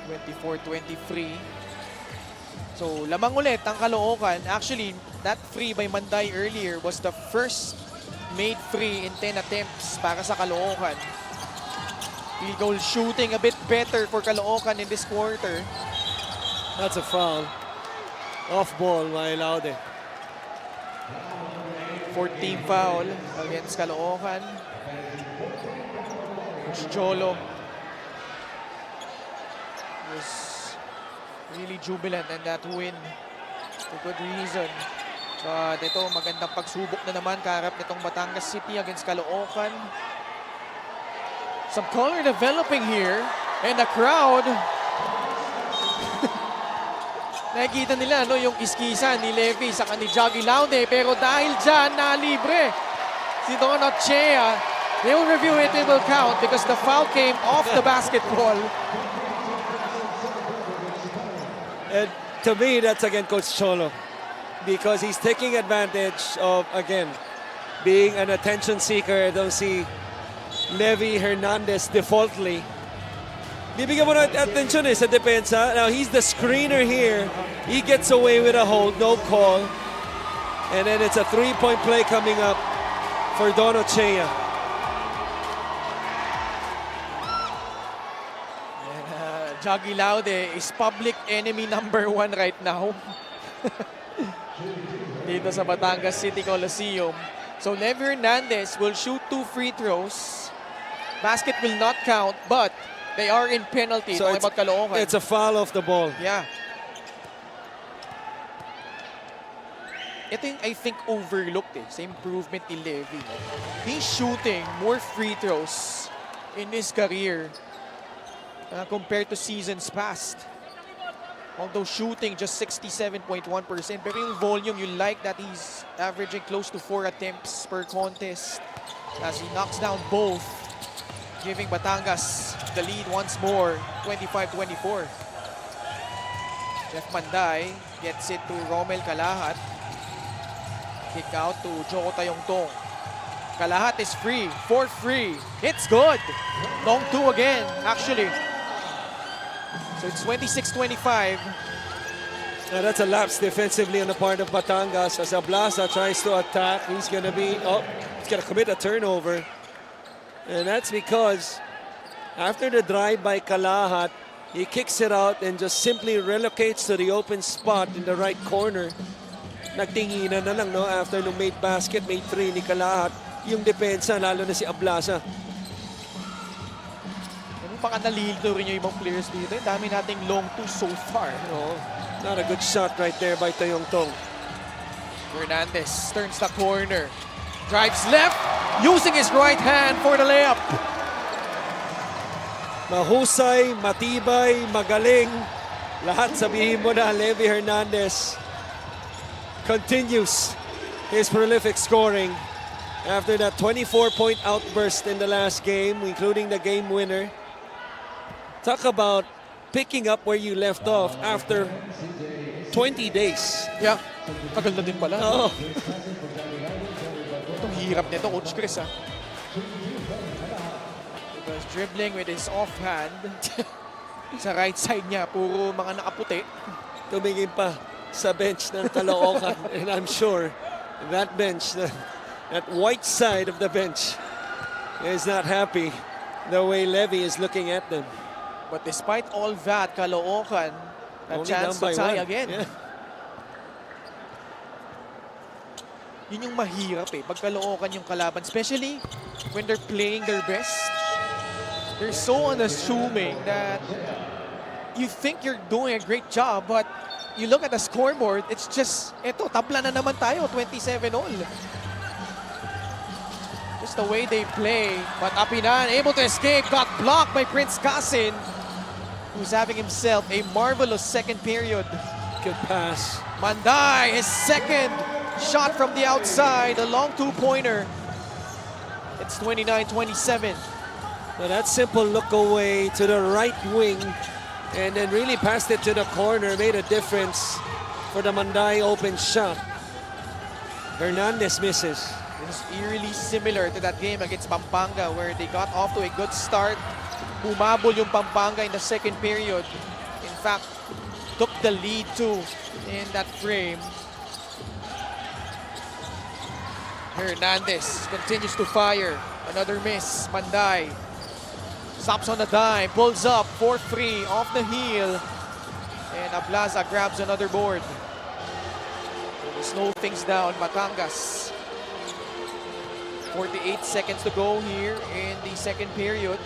24-23. So, lamang ulit ang Caloocan. Actually, that free by Manday earlier was the first made free in 10 attempts para sa Caloocan. Field goal shooting a bit better for Caloocan in this quarter. That's a foul. Off ball, Mailaude. 14 foul against Caloocan. Cholo was really jubilant in that win for good reason. But ito, magandang pagsubok na naman kaharap nitong Batangas City against Caloocan. Some color developing here. And the crowd, nakikita nila yung iskisan ni Levy sa ni Joggy Laude. Pero dahil dyan, nalibre si Don Ochea. They will review it, it will count because the foul came off the basketball. And to me, that's again Coach Cholo. Because he's taking advantage of, again, being an attention seeker. Don't see Levy Hernandez defaultly. Bibigyan mo na attention sa depensa. Now, he's the screener here. He gets away with a hold, no call. And then it's a 3-point play coming up for Don Ochea. Joggy Laude is public enemy #1 right now. Dito sa Batangas City Coliseum. So Levy Hernandez will shoot 2 free throws. Basket will not count, but they are in penalty. So it's a foul off the ball. Yeah. Ito yung I think overlooked sa improvement ni Levy. He's shooting more free throws in his career compared to seasons past. Although shooting just 67.1%, pero yung volume, you like that he's averaging close to 4 attempts per contest as he knocks down both, giving Batangas the lead once more, 25-24. Jeff Manday gets it to Romel Kalahat. Kick out to Joko Tayongtong. Kalahat is free, for free. It's good. Long 2 again, actually. So it's 26-25. Now that's a lapse defensively on the part of Batangas as Ablasa tries to attack. He's going to commit a turnover. And that's because after the drive by Kalahat, he kicks it out and just simply relocates to the open spot in the right corner. Nagtinginan na lang, no? After nung made basket, made 3 ni Kalahat, yung depensa, lalo na si Ablasa. Ano pa nalilito rin yung ibang players dito? Ang dami nating long two so far. Oh, not a good shot right there by Tayong Tong. Hernandez turns the corner. Drives left, using his right hand for the layup. Mahusay, matibay, magaling. Lahat sabihin mo na, Levi Hernandez continues his prolific scoring after that 24-point outburst in the last game, including the game winner. Talk about picking up where you left off after 20 days. Yeah, tagal na din pala. Oh. Itong hirap nito, Coach Chris, ha? Because dribbling with his offhand. Sa right side niya, puro mga nakaputi. Tumingin pa sa bench ng Caloocan. And I'm sure that bench, that white side of the bench is not happy the way Levy is looking at them. But despite all that, Caloocan a Only chance down to by tie 1. again. Yeah. Yun yung mahirap eh, pag Caloocan yung kalaban. Especially when they're playing their best. They're so unassuming that you think you're doing a great job, but you look at the scoreboard, it's just, eto, tabla na naman tayo, 27-all. Just the way they play. But Apinan, able to escape, got blocked by Prince Kasin, who's having himself a marvelous second period. Good pass. Manday, his second shot from the outside, a long two-pointer. It's 29-27. Now that simple look away to the right wing and then really passed it to the corner made a difference for the Manday open shot. Hernandez misses. It is eerily similar to that game against Pampanga where they got off to a good start. Bumabol yung Pampanga in the second period. In fact, took the lead too in that frame. Hernandez continues to fire. Another miss. Manday stops on the dime, pulls up for free off the heel. And Ablaza grabs another board. To slow things down, Batangas. 48 seconds to go here in the second period.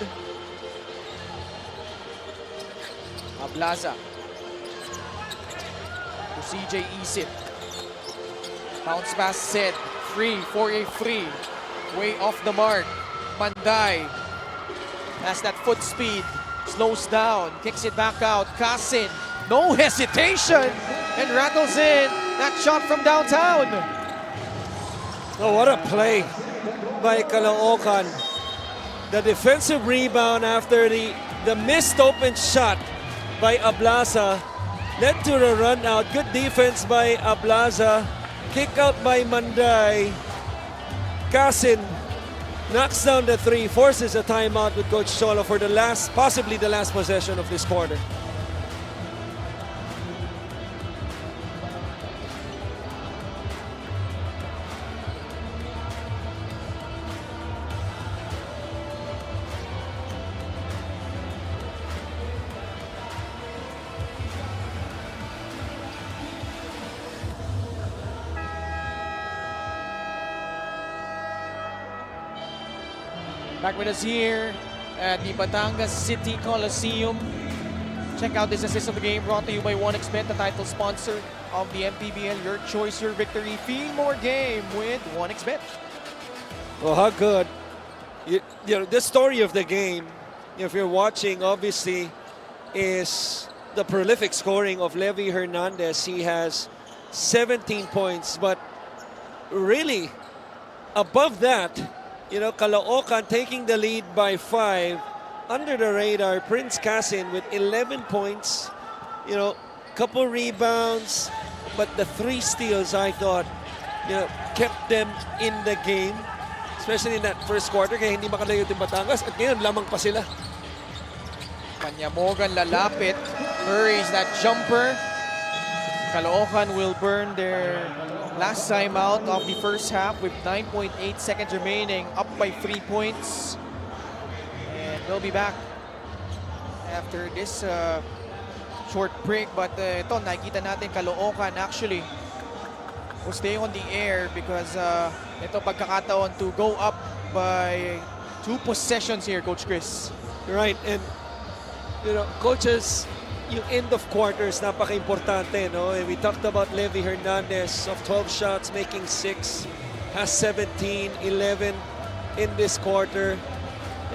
Ablaza to CJ Isip. Bounce pass set. Free for a free. Way off the mark. Manday has that foot speed. Slows down. Kicks it back out. Kasin. No hesitation. And rattles in that shot from downtown. Oh, what a play by Caloocan. The defensive rebound after the missed open shot by Ablaza led to the run out. Good defense by Ablaza. Kick out by Manday. Kasin knocks down the three, forces a timeout with Coach Cholo for the last, possibly the last possession of this quarter. Back with us here at the Batangas City Coliseum. Check out this assist of the game brought to you by 1xBet, the title sponsor of the MPBL. Your choice, your victory. Feel more game with 1xBet. Well, how good. You know, the story of the game, if you're watching, obviously, is the prolific scoring of Levi Hernandez. He has 17 points, but really, above that, you know, Caloocan taking the lead by 5. Under the radar, Prince Kasin with 11 points. You know, couple rebounds, but the 3 steals, I thought, you know, kept them in the game. Especially in that first quarter, kaya hindi makalayo yung Batangas. At ngayon, lamang pa sila. Kanyamogan lalapit. Hurries that jumper. Caloocan will burn their last time out of the first half with 9.8 seconds remaining, up by 3 points. And we'll be back after this short break. But ito, nakikita natin Caloocan actually will stay on the air because ito pagkakataon to go up by 2 possessions here, Coach Chris. Right, and you know, coaches, yung end of quarters napaka-importante, no? And we talked about Levy Hernandez of 12 shots, making 6, has 17, 11 in this quarter.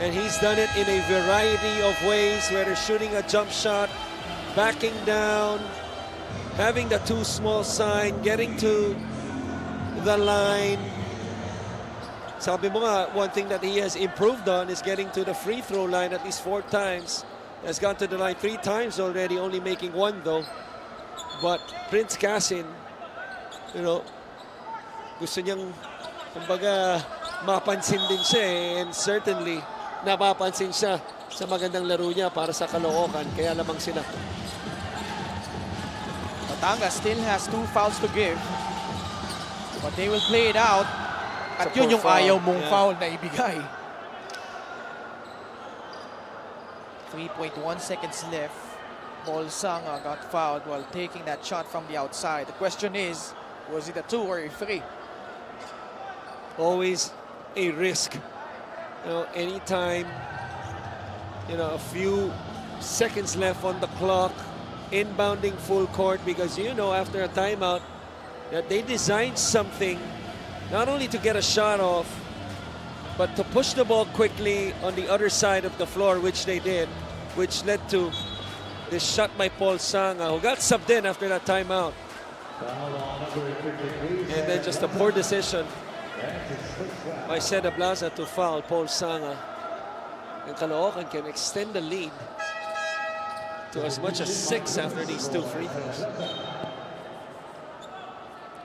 And he's done it in a variety of ways, whether shooting a jump shot, backing down, having the too small sign, getting to the line. Sabi mo nga, one thing that he has improved on is getting to the free throw line at least 4 times. Has gone to the line 3 times already, only making 1 though. But Prince Casin, you know, gusto niyang, kumbaga, mapansin din siya eh, and certainly napapansin siya sa magandang laro niya para sa Caloocan, kaya lamang sila. Batangas still has 2 fouls to give, but they will play it out. At yun yung ayaw mong foul na ibigay. 3.1 seconds left. Paul Sanga got fouled while taking that shot from the outside. The question is, was it a 2 or a 3? Always a risk. You know, anytime, you know, a few seconds left on the clock, inbounding full court, because you know after a timeout that they designed something not only to get a shot off, but to push the ball quickly on the other side of the floor, which they did, which led to this shot by Paul Sanga, who got subbed in after that timeout. And then just a poor decision by Seda Blaza to foul Paul Sanga. And Caloocan can extend the lead to as much as 6 after these 2 free throws.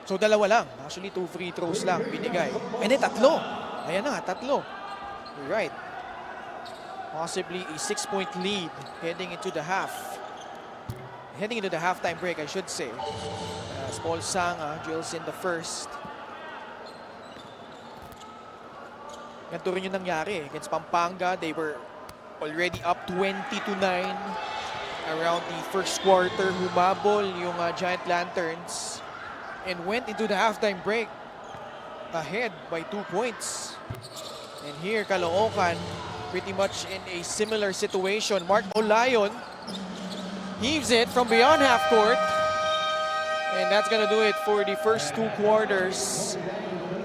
So dalawa lang. Actually, 2 free throws lang binigay. And then tatlo. Ayan na, tatlo. You're right. Possibly a 6-point lead heading into the half. Heading into the halftime break, I should say. As Paul Sanga drills in the first. Ganito rin yung nangyari against Pampanga. They were already up 20-9 around the first quarter. Humabol yung Giant Lanterns and went into the halftime break ahead by 2 points. And here, Caloocan pretty much in a similar situation. Mark Olayon heaves it from beyond half court. And that's gonna do it for the first 2 quarters.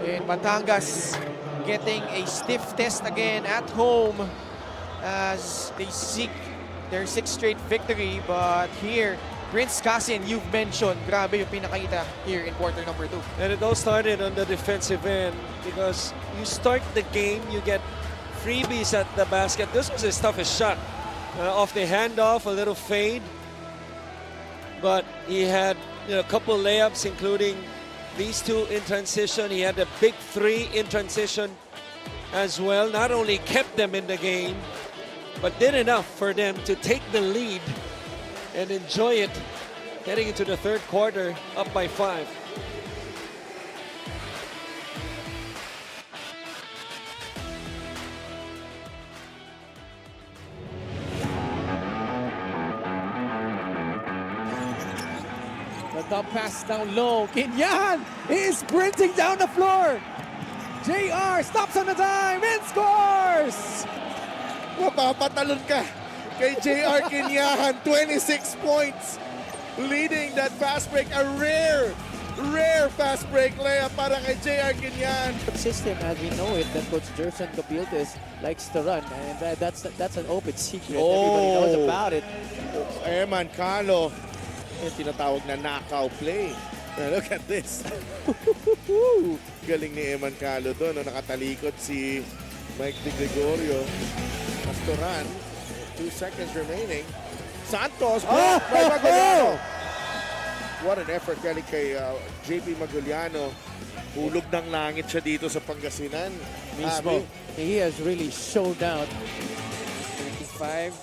And Batangas getting a stiff test again at home as they seek their 6th straight victory. But here, Prince Casin, you've mentioned, grabe yung pinakita here in quarter number 2. And it all started on the defensive end because you start the game, you get freebies at the basket. This was his toughest shot. Off the handoff, a little fade. But he had a couple layups, including these 2 in transition. He had a big 3 in transition as well. Not only kept them in the game, but did enough for them to take the lead and enjoy it heading into the 3rd quarter, up by 5. The dump pass down low. Kinyan is sprinting down the floor. JR stops on the dime and scores! Mapapatalon ka kay JR Kinyahan. 26 points. Leading that fast break. A rare fast break layup para kay JR Kinyahan. System as we know it that Coach Jerson Cabildes likes to run, and that's an open secret. Everybody knows about it. Eman Calo. Yung tinatawag na knockout play. Look at this. Galing ni Eman Calo doon. Nakatalikot si Mike De Gregorio. Pastoran. 2 seconds remaining. Santos. By Maguliano. What an effort galing kay JP Maguliano. Hulog ng langit siya dito sa Pangasinan. Mismo. He has really showed out. 35,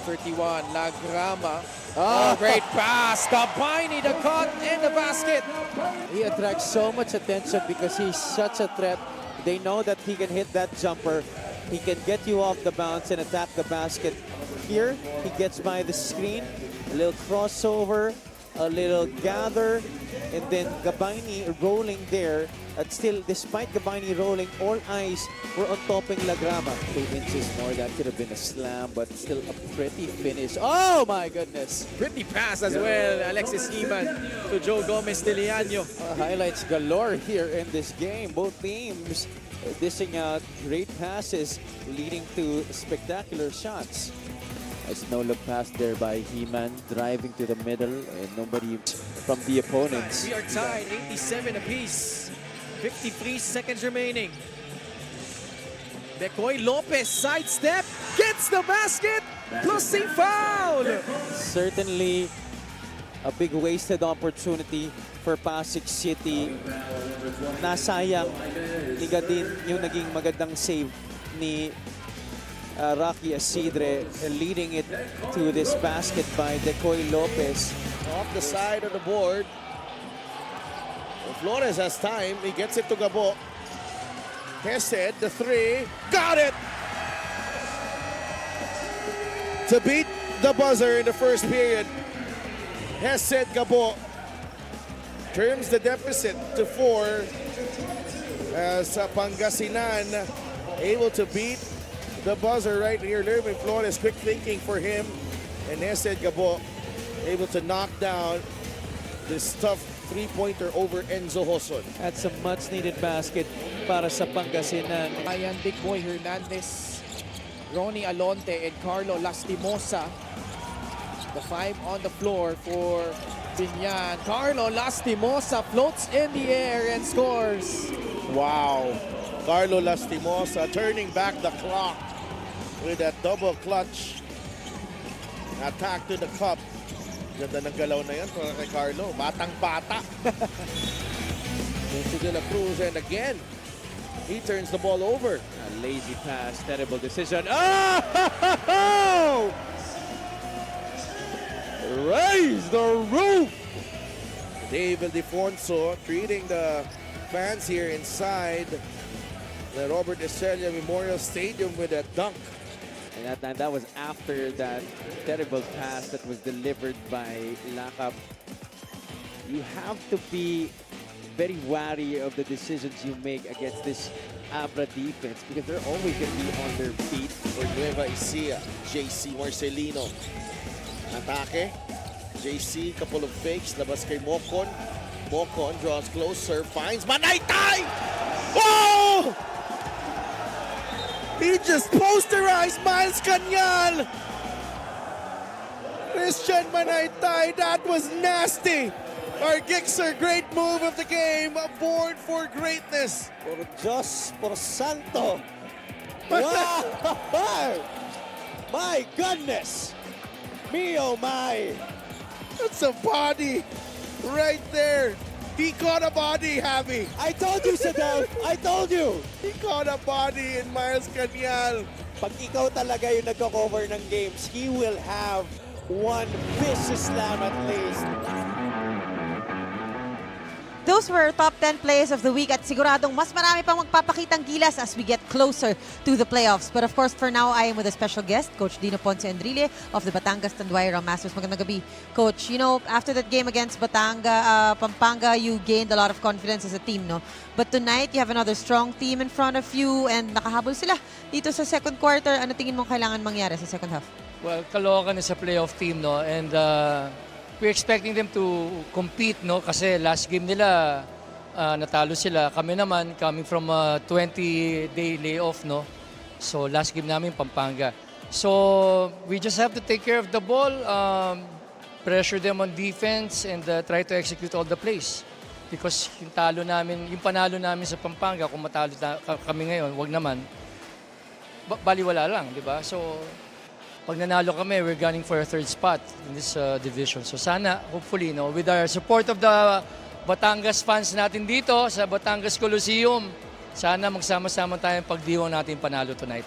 31, Lagrama Oh, great pass. Gabini, the cut in the basket. He attracts so much attention because he's such a threat. They know that he can hit that jumper. He can get you off the bounce and attack the basket. Here, he gets by the screen, a little crossover, a little gather, and then Gabini rolling there. And still, despite Gabini rolling, all eyes were on topping Lagrama. 2 inches more, that could have been a slam, but still a pretty finish. Oh my goodness! Pretty pass as well, Alexis Iman to Joe Gomez Diliano. Highlights galore here in this game. Both teams dishing out great passes, leading to spectacular shots. Nice no-look pass there by He-Man, driving to the middle, and nobody from the opponents. We are tied, 87 apiece. 53 seconds remaining. Decoy Lopez sidestep, gets the basket, closing foul! Certainly a big wasted opportunity for Pasig City. Nasayang, tiga din yung naging magandang save ni Rocky Asidre, leading it to this basket by Decoy Lopez. Off the side of the board. Flores has time. He gets it to Gabo. Hesed, the three. Got it! To beat the buzzer in the first period, Hesed Gabo turns the deficit to 4 as Pangasinan able to beat the buzzer right here. Lervin Flores, quick thinking for him. And Hesed Gabo able to knock down this tough three-pointer over Enzo Hoson. That's a much-needed basket para sa Pangasinan. Ayan, Big Boy Hernandez, Ronnie Alonte, and Carlo Lastimosa. The 5 on the floor for Binyan. Carlo Lastimosa floats in the air and scores. Wow. Carlo Lastimosa turning back the clock with that double clutch attack to the cup. Ganda ng galaw na yan para kay Carlo. Batang-bata. To De La Cruz, and again, he turns the ball over. A lazy pass, terrible decision. Oh! Raise the roof! David Defonso treating the fans here inside the Robert Estrella Memorial Stadium with a dunk. And that was after that terrible pass that was delivered by Lakap. You have to be very wary of the decisions you make against this Abra defense because they're always going to be on their feet. For Nueva Ecija, JC Marcelino. Atake. JC, couple of fakes. Labas kay Mocon. Mocon draws closer, finds Manaytay! Oh! He just posterized Miles Cañal! Christian Manaytay, that was nasty! Our Gixer, great move of the game, born for greatness. Por Diyos, por Santo. Wow! My goodness! Me oh my! That's a body right there. He caught a body, Javi. I told you, Sadal! I told you! He caught a body in Miles Cañal. Pag ikaw talaga yung nagko-cover ng games, he will have one vicious slam at least. Those were top 10 plays of the week at siguradong mas marami pang magpapakitang gilas as we get closer to the playoffs. But of course, for now, I am with a special guest, Coach Dino Ponce Enrile of the Batangas Tanduay Masters. Magandang gabi, Coach. You know, after that game against Pampanga, you gained a lot of confidence as a team, no? But tonight, you have another strong team in front of you and nakahabol sila dito sa second quarter. Ano tingin mo kailangan mangyari sa second half? Well, Caloocan is a playoff team, no? And we're expecting them to compete, no? Kasi last game nila, natalo sila. Kami naman, coming from a 20-day layoff, no? So, last game namin, Pampanga. So, we just have to take care of the ball, pressure them on defense, and try to execute all the plays. Because yung panalo namin sa Pampanga, kung matalo kami ngayon, wag naman, baliwala lang, di ba? So, pag nanalo kami, we're gunning for a third spot in this division. So sana, hopefully, no, with our support of the Batangas fans natin dito sa Batangas Coliseum, sana magsama-sama tayong pagdiwang natin panalo tonight.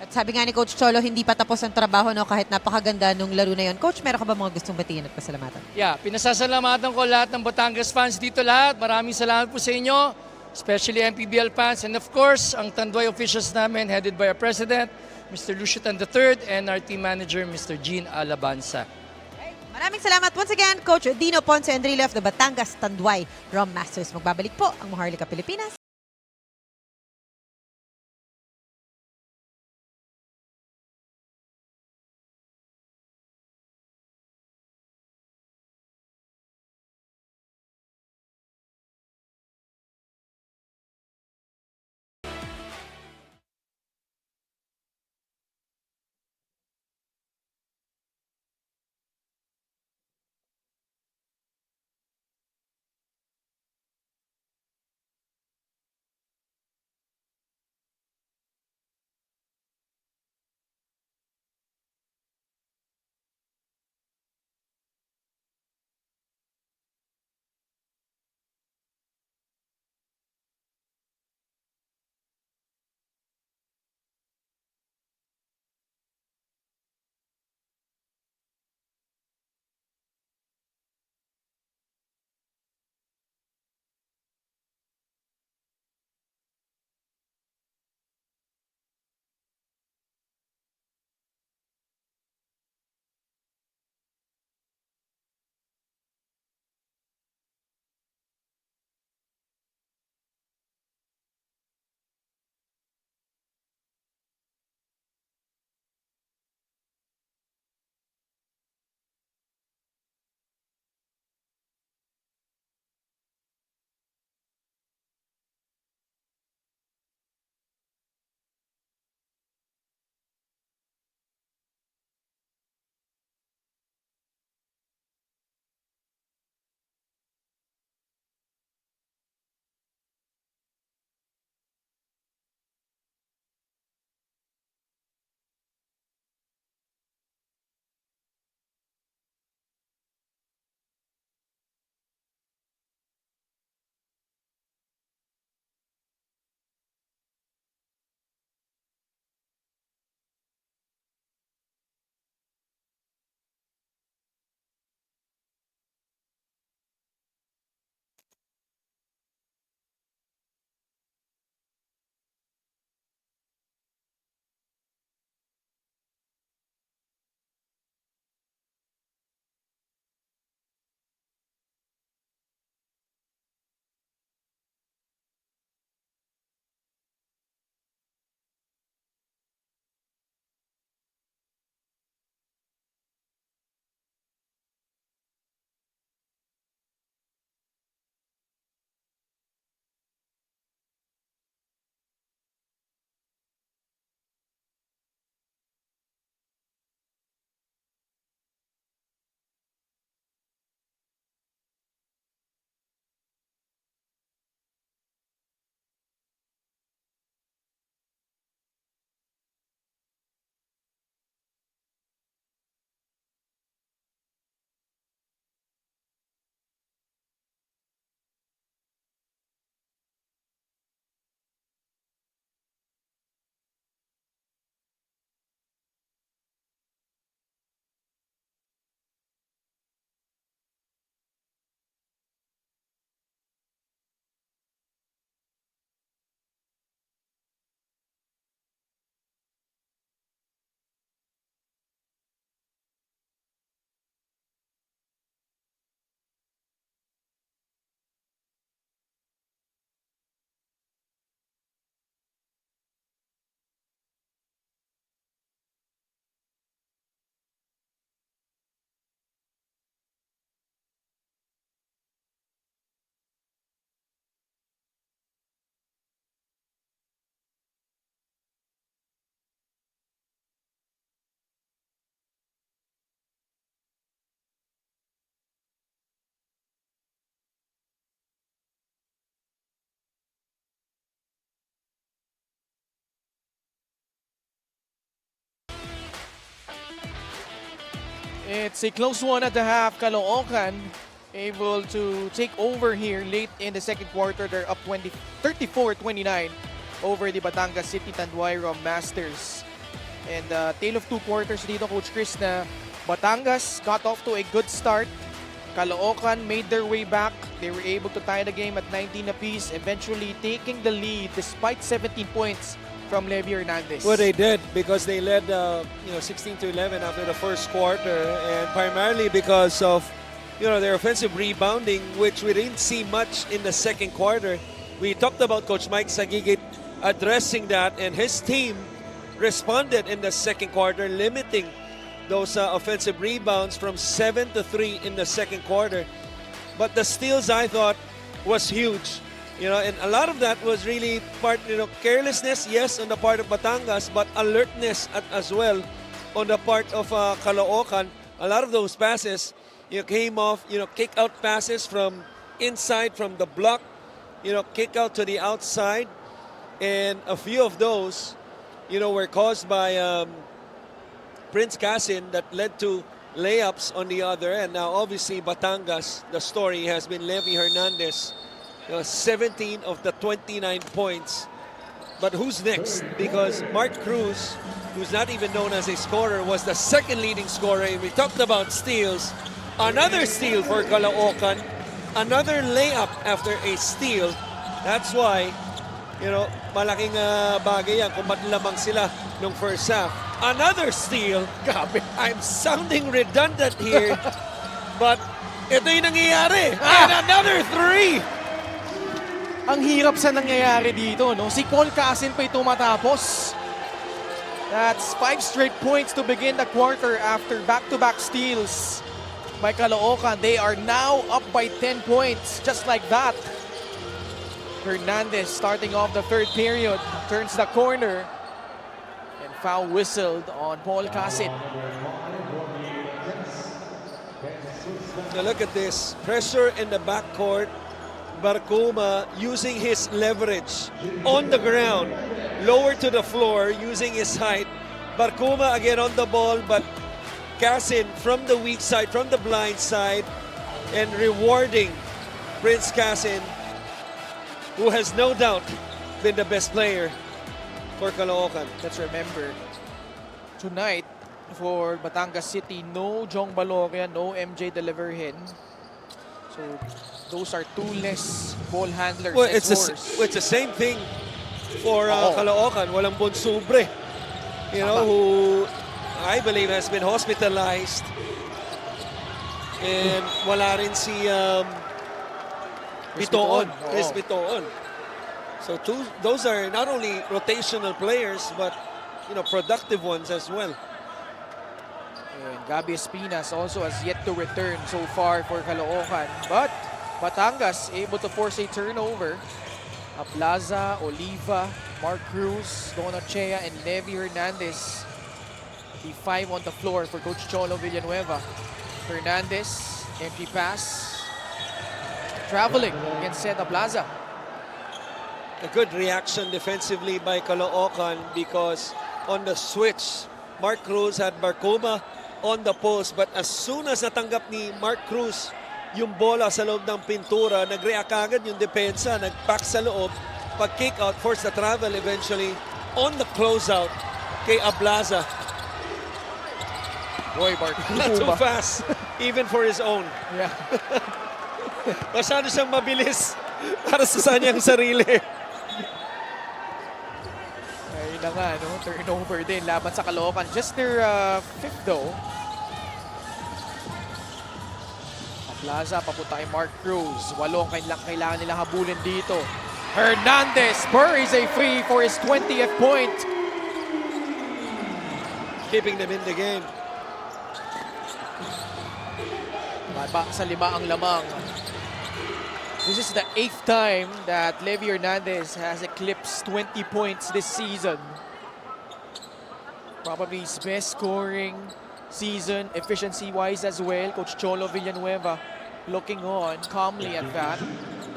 At sabi nga ni Coach Cholo, hindi pa tapos ang trabaho, no, kahit napakaganda nung laro na yon. Coach, meron ka ba mga gustong batiin at pasalamatan? Yeah, pinasasalamatan ko lahat ng Batangas fans dito lahat. Maraming salamat po sa inyo, especially MPBL fans. And of course, ang Tanduay officials namin, headed by our President, Mr. Lucitan III, and our team manager, Mr. Jean Alabanza. Maraming salamat once again, Coach Dino Ponce Enrile of the Batangas Tanduay Rum Masters. Magbabalik po ang Maharlika Pilipinas. It's a close one at the half. Caloocan able to take over here late in the second quarter. They're up 34-29 over the Batangas City Tanduay Rum Masters. And tale of two quarters dito, Coach Chris, na Batangas got off to a good start. Caloocan made their way back. They were able to tie the game at 19 apiece, eventually taking the lead despite 17 points from Levy Hernandez. Well, they did because they led 16-11 after the first quarter, and primarily because of their offensive rebounding, which we didn't see much in the second quarter. We talked about Coach Mike Sagigit addressing that, and his team responded in the second quarter, limiting those offensive rebounds from 7 to 3 in the second quarter. But the steals, I thought, was huge. And a lot of that was really part, carelessness, yes, on the part of Batangas, but alertness as well on the part of Caloocan. A lot of those passes came off, kick out passes from inside, from the block, kick out to the outside. And a few of those, were caused by Prince Casin that led to layups on the other end. Now, obviously, Batangas, the story has been Levy Hernandez. 17 of the 29 points. But who's next? Because Mark Cruz, who's not even known as a scorer, was the second leading scorer. And we talked about steals. Another steal for Caloocan. Another layup after a steal. That's why, malaking bagay yan kung matlamang sila nung first half. Another steal. Grabe. I'm sounding redundant here. But ito yung nangyayari. And another three. Ang hirap sa nangyayari dito, no? Si Paul Casin pa ito matapos. That's 5 straight points to begin the quarter after back-to-back steals by Caloocan. They are now up by 10 points, just like that. Hernandez starting off the third period, turns the corner, and foul whistled on Paul Casin. Now look at this. Pressure in the backcourt. Barcuma using his leverage on the ground, lower to the floor, using his height. Barcuma again on the ball, but Casin from the weak side, from the blind side, and rewarding Prince Casin, who has no doubt been the best player for Caloocan. Let's remember, tonight for Batangas City, no Jong Baloria, no MJ Deliverhin. So those are two less ball handlers. Well, it's the same thing for Caloocan. Walang Bonsubre, who I believe has been hospitalized. And wala rin si Bitoon, Chris Bitoon. So those are not only rotational players, but productive ones as well. And Gabi Espinas also has yet to return so far for Caloocan. But Batangas able to force a turnover. Aplaza, Oliva, Mark Cruz, Don Ochea, and Levy Hernandez. The 5 on the floor for Coach Cholo Villanueva. Hernandez, empty pass. Traveling against Seda Plaza. A good reaction defensively by Caloocan because on the switch, Mark Cruz had Barcuma on the post, but as soon as natanggap ni Mark Cruz yung bola sa loob ng pintura, nag-react agad yung depensa, nag-pack sa loob, pag-kick out, force the travel eventually on the closeout kay Ablaza. Boy, Barcuma. Not too fast, even for his own. Yeah. Masyado siyang mabilis para sa kanyang sarili. Ayun na nga, no? Turnover din laban sa Caloocan. Just their 5th though. Plaza papunta kay Mark Cruz. 8 kailangan nila habulin dito. Hernandez buries a free for his 20th point. Keeping them in the game. Baba sa 5 ang lamang. This is the 8th time that Levy Hernandez has eclipsed 20 points this season. Probably his best scoring season, efficiency-wise as well. Coach Cholo Villanueva looking on calmly at that.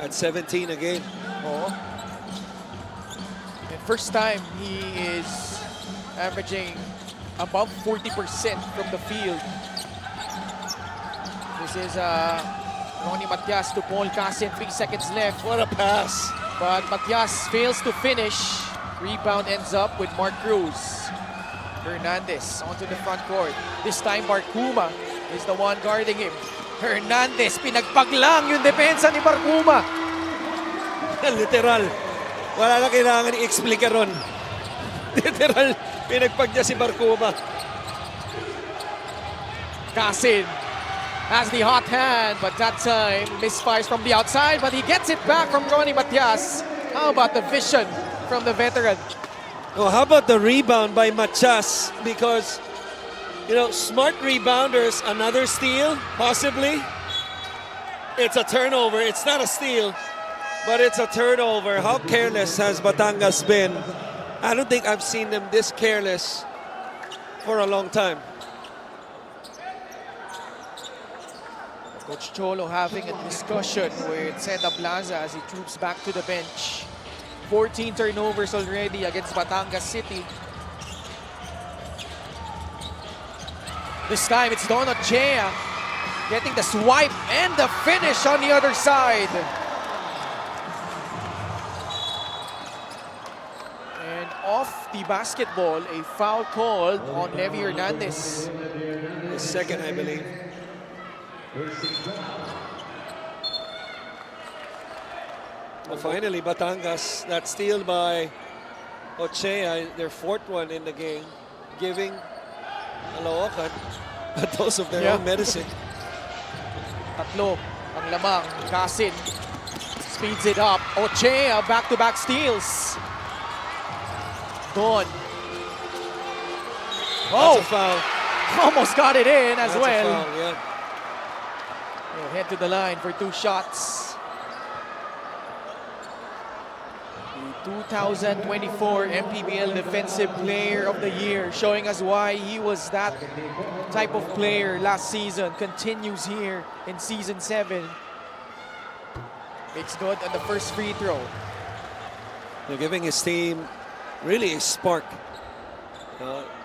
At 17 again. Oh. And first time he is averaging above 40% from the field. This is Ronnie Matias to Paul Casin, 3 seconds left. What a pass. But Matias fails to finish. Rebound ends up with Mark Cruz. Hernandez onto the front court. This time, Barcuma is the one guarding him. Hernandez, pinagpaglang yung depensa ni Barcuma. Literal. Wala na kailangan i-explica ron. Literal, pinagpag niya si Barcuma. Casin has the hot hand, but that time misfires from the outside, but he gets it back from Ronnie Matias. How about the vision from the veteran? Oh, how about the rebound by Matias? Because, you know, smart rebounders, another steal, possibly. It's a turnover. It's not a steal, but it's a turnover. How careless has Batangas been? I don't think I've seen them this careless for a long time. Coach Cholo having a discussion with Seda Plaza as he troops back to the bench. 14 turnovers already against Batangas City. This time it's Don Ochea getting the swipe and the finish on the other side. And off the basketball, a foul called on Levi Hernandez. The second, I believe. Well, finally, Batangas, that steal by Ochea, their fourth one in the game, giving Caloocan a dose of their own medicine. Tatlo ang lamang. Casin speeds it up. Ochea, back-to-back steals. Don. That's a foul. Almost got it in as That's well. a foul, yeah. He'll head to the line for 2 shots. The 2024 MPBL Defensive Player of the Year, showing us why he was that type of player last season, continues here in Season 7. Makes good on the first free throw. They're giving his team really a spark.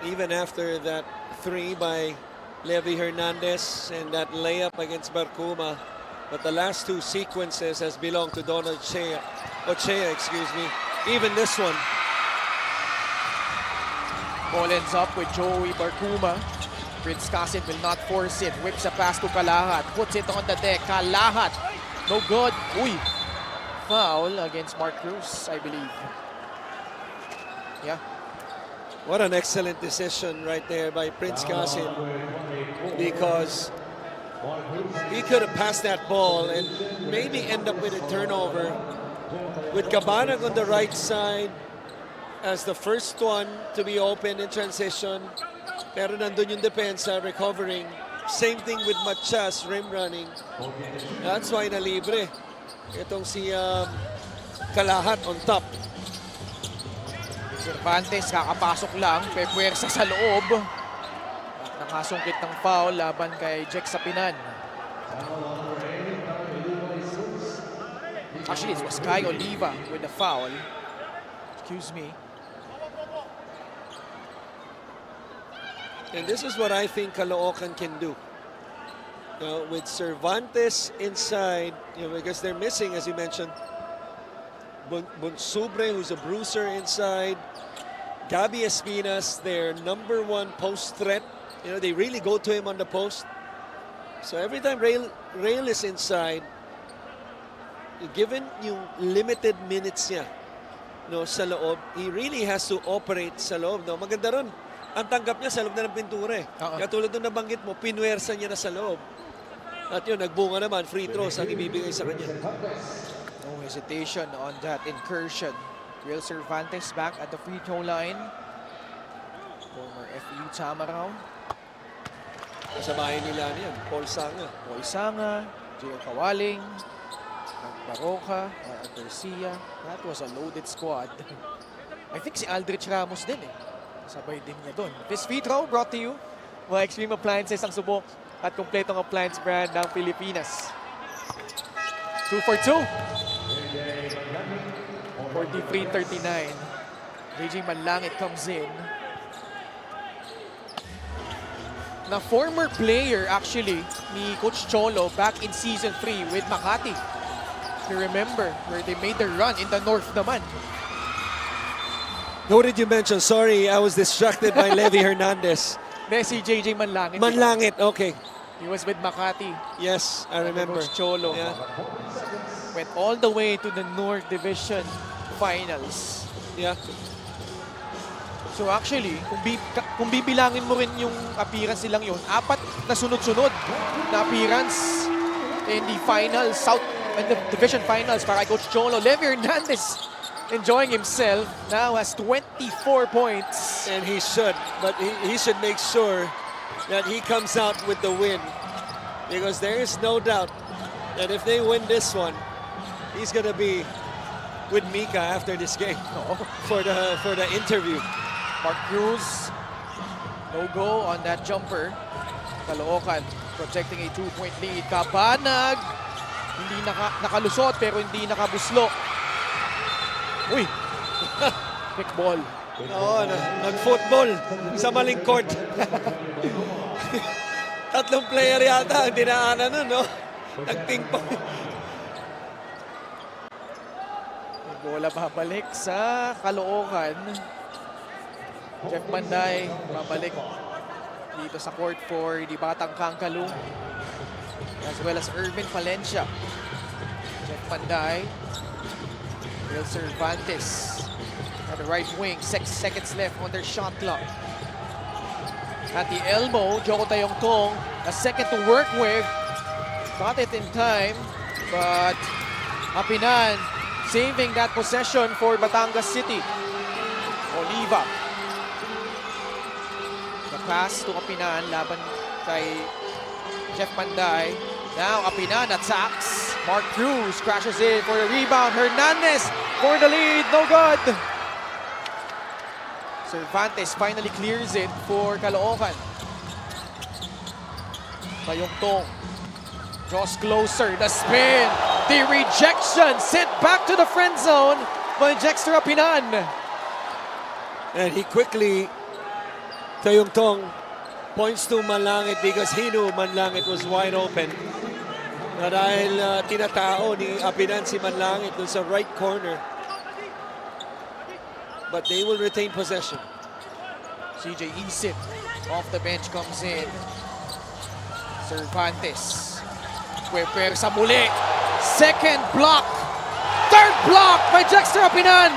Even after that three by Levi Hernandez and that layup against Barcuma. But the last two sequences has belonged to Don Ochea, excuse me. Even this one. Ball ends up with Joey Barcuma. Prince Casin will not force it. Whips a pass to Kalahat. Puts it on the deck. Kalahat. No good. Uy. Foul against Mark Cruz, I believe. Yeah. What an excellent decision right there by Prince Casin, because he could have passed that ball and maybe end up with a turnover. With Cabanag on the right side as the first one to be open in transition. Pero nandun yung depensa recovering. Same thing with Matias, rim running. That's why na libre. Itong si Kalahat on top. Cervantes kakapasok lang, pepwersa sa loob. At nakasungkit ng foul laban kay Jack Sapinan. Actually, it was Kai Oliva with the foul. Excuse me. And this is what I think Caloocan can do. With Cervantes inside, because they're missing, as you mentioned, Bonsubre, who's a bruiser inside. Gabi Espinas, their #1 post threat. They really go to him on the post. So every time Rail is inside, given yung limited minutes niya sa loob, he really has to operate sa loob. Maganda ron. Ang tanggap niya sa loob na ng pintura. Katulad nung nabanggit mo, pinwersa niya na sa loob. At yun, nagbunga naman, free throws ang ibibigay sa kanya. No hesitation on that incursion. Will Cervantes back at the free throw line. Former FEU Tamaraw. Kasabahin nila niyan, Paul Sanga. Boy Sanga, Gio Kawaling, Baroka, Garcia. That was a loaded squad. I think si Aldrich Ramos din eh. Sabay din niya doon. This free throw brought to you by Extreme Appliances, ang subok at kompletong appliance brand ng Pilipinas. 2 for 2. 43-39. JJ Manlangit comes in. Na former player actually ni Coach Cholo back in Season 3 with Makati. You remember where they made their run in the North naman. Who did you mention? Sorry, I was distracted by Levy Hernandez. Then si JJ Manlangit. Manlangit, okay. He was with Makati. Yes, I remember. Coach Cholo. Yeah. Went all the way to the North Division Finals. Yeah. So actually, kung bibilangin mo rin yung appearance nilang yun, 4 na sunod-sunod na appearance in the finals, in the division finals para kay Coach Cholo. Levy Hernandez enjoying himself, now has 24 points. And he should, but he should make sure that he comes out with the win. Because there is no doubt that if they win this one, he's going to be with Mika after this game for the interview. Mark Cruz, no go on that jumper. Caloocan projecting a 2-point lead. Kabanag, hindi nakalusot pero hindi nakabuslo. Uy! Kickball. Oo, nag-football sa maling court. Tatlong player yata ang dinaanan nun, no? Nag-ping-pong. Bola babalik sa Caloocan. Jeff Manday babalik dito sa court for the Batang Kangkalung, as well as Irvin Palencia. Jeff Manday, Will Cervantes at the right wing. 6 seconds left on their shot clock. At the elbow, Joko Tayongtong, a second to work with. Got it in time, but Apinan saving that possession for Batangas City. Oliva. The pass to Apinan, laban kay Jeff Manday. Now Apinan attacks. Mark Cruz crashes in for the rebound. Hernandez for the lead, no good. Cervantes finally clears it for Caloocan. Tayongtong draws closer, the spin, the rejection, sent back to the friend zone by Jexter Apinan. And he quickly, Tayongtong points to Manlangit because he knew Manlangit was wide open. Na dahil tinatao ni Apinan si Manlangit dun sa right corner. But they will retain possession. CJ Isit off the bench comes in. Cervantes. Puwersa muli. Second block. Third block by Jexter Apinan.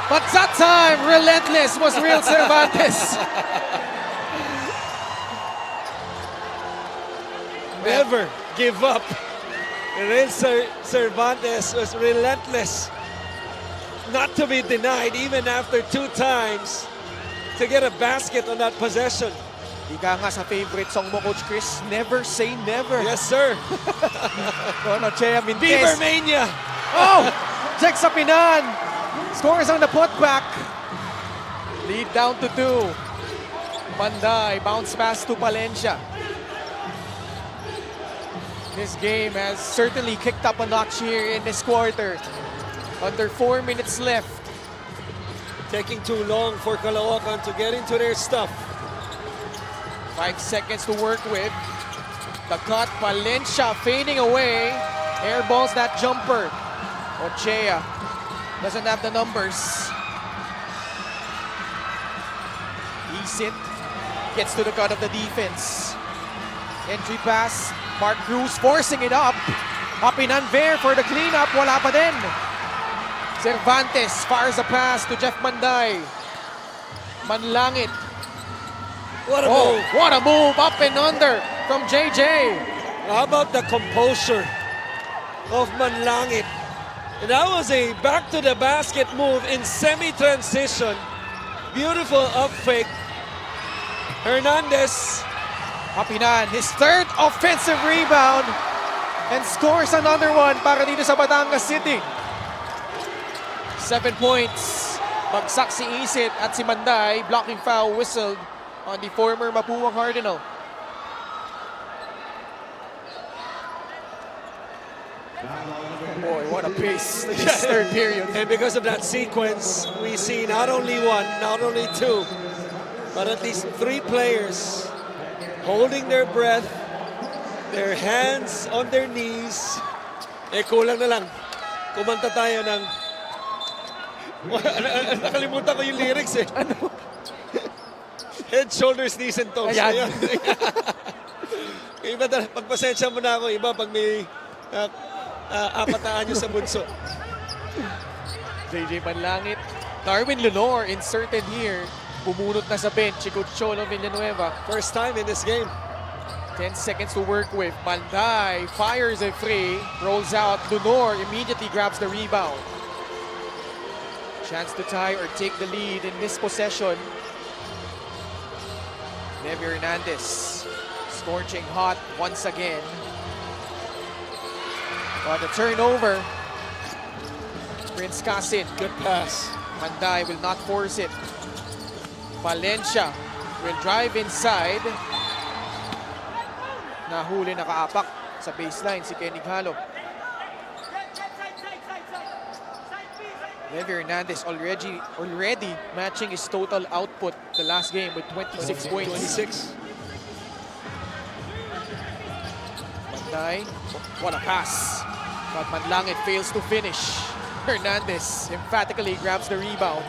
But that time, relentless was real Cervantes. Never give up. Real Cervantes was relentless. Not to be denied even after 2 times to get a basket on that possession. Ika nga sa favorite song mo, Coach Chris, never say never. Yes, sir. Chea Mintes. Beavermania. Oh! Jex Apinan scores on the putback. Lead down to 2. Manday, bounce pass to Palencia. This game has certainly kicked up a notch here in this quarter. Under 4 minutes left. Taking too long for Caloocan to get into their stuff. 5 seconds to work with. The cut, Palencia fading away. Airballs that jumper. Ochea doesn't have the numbers. Isit gets to the cut of the defense. Entry pass, Mark Cruz forcing it up. Apinan there for the cleanup, wala pa din. Cervantes fires a pass to Jeff Manday. Manlangit. What a move. What a move, up and under from JJ. How about the composure of Manlangit? And that was a back to the basket move in semi-transition. Beautiful up fake. Hernandez. Apinan, his third offensive rebound and scores another one para dito sa Batangas City. 7 points. Bagsak si Isit at si Manday. Blocking foul whistled on the former Mapuwa Cardinal. Boy, what a pace this third period. And because of that sequence, we see not only 1, not only 2, but at least 3 players holding their breath, their hands on their knees. Eh, kulang na lang. Kumanta tayo ng Nakalimutan ko yung lyrics eh. Head, shoulders, knees, and toes. Ayan. Ayan. Iba pagpasensya mo na ako, iba pag may apat na anyo sa bunso. JJ Manlangit. Darwin Lenore inserted here. Bumunot na sa bench si Coach Cholo Villanueva. First time in this game. 10 seconds to work with. Manday fires a free. Rolls out. Lenore immediately grabs the rebound. Chance to tie or take the lead in this possession. Nevi Hernandez scorching hot once again. But a turnover. Prince Casin. Good pass. Manday will not force it. Valencia will drive inside. Nahuli, nakaapak sa baseline si Kenny Halo. Levi Hernandez already matching his total output the last game with 26 points. 26. Manday, what a pass. But Manlangit fails to finish. Hernandez emphatically grabs the rebound.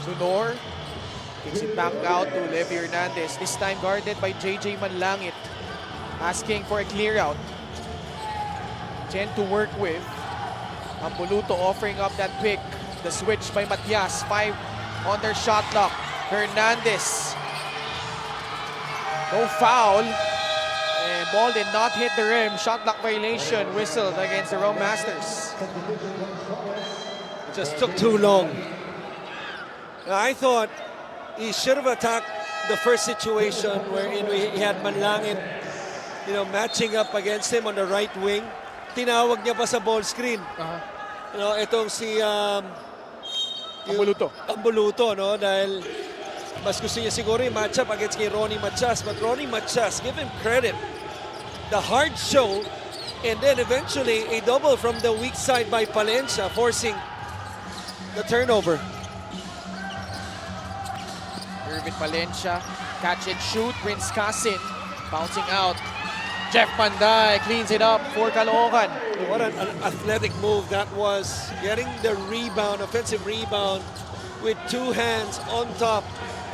Sunor kicks it back out to Levi Hernandez. This time guarded by JJ Manlangit. Asking for a clear out. 10 to work with. Ambuluto offering up that pick. The switch by Matias. 5 on their shot clock. Hernandez. No foul. And ball did not hit the rim. Shot clock violation whistled against the Rome Masters. Just took too long. I thought he should have attacked the first situation wherein he had Manlangit, matching up against him on the right wing. Tinawag niya pa sa ball screen. Itong si Ambuluto, no? Dahil mas gusto niya siguro yung matchup against kay Ronnie Matias. But Ronnie Matias, give him credit. The hard show, and then eventually a double from the weak side by Palencia, forcing the turnover. Irvin Valencia, catch and shoot. Prince Casin bouncing out. Jeff Panday cleans it up for Caloocan. What an athletic move that was. Getting the rebound, offensive rebound, with two hands on top.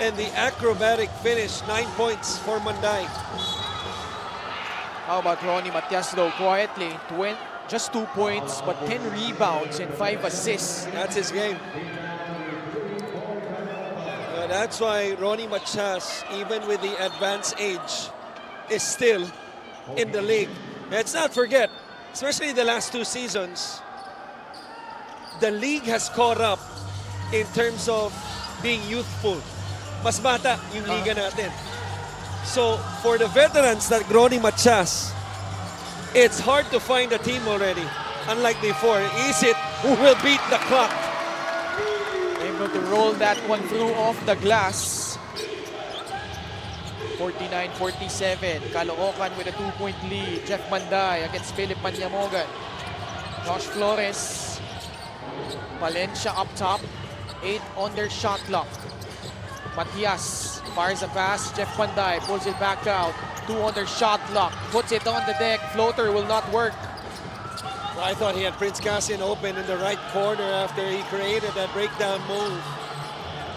And the acrobatic finish, 9 points for Manday. How about Ronnie Matias though? Quietly, just 2 points, but 10 rebounds and 5 assists. That's his game. That's why Ronnie Matias, even with the advanced age, is still in the league. Let's not forget, especially the last 2 seasons, the league has caught up in terms of being youthful. Mas bata yung liga natin. So, for the veterans like Ronnie Matias, it's hard to find a team already. Unlike before, Isit will beat the clock. Able to roll that one through off the glass. 49-47. Caloocan with a 2-point lead. Jeff Manday against Philip Manyamogan. Josh Flores. Valencia up top. 8 on their shot clock. Matias fires a pass. Jeff Panday pulls it back out. 2 on their shot clock. Puts it on the deck. Floater will not work. I thought he had Prince Casin open in the right corner after he created that breakdown move.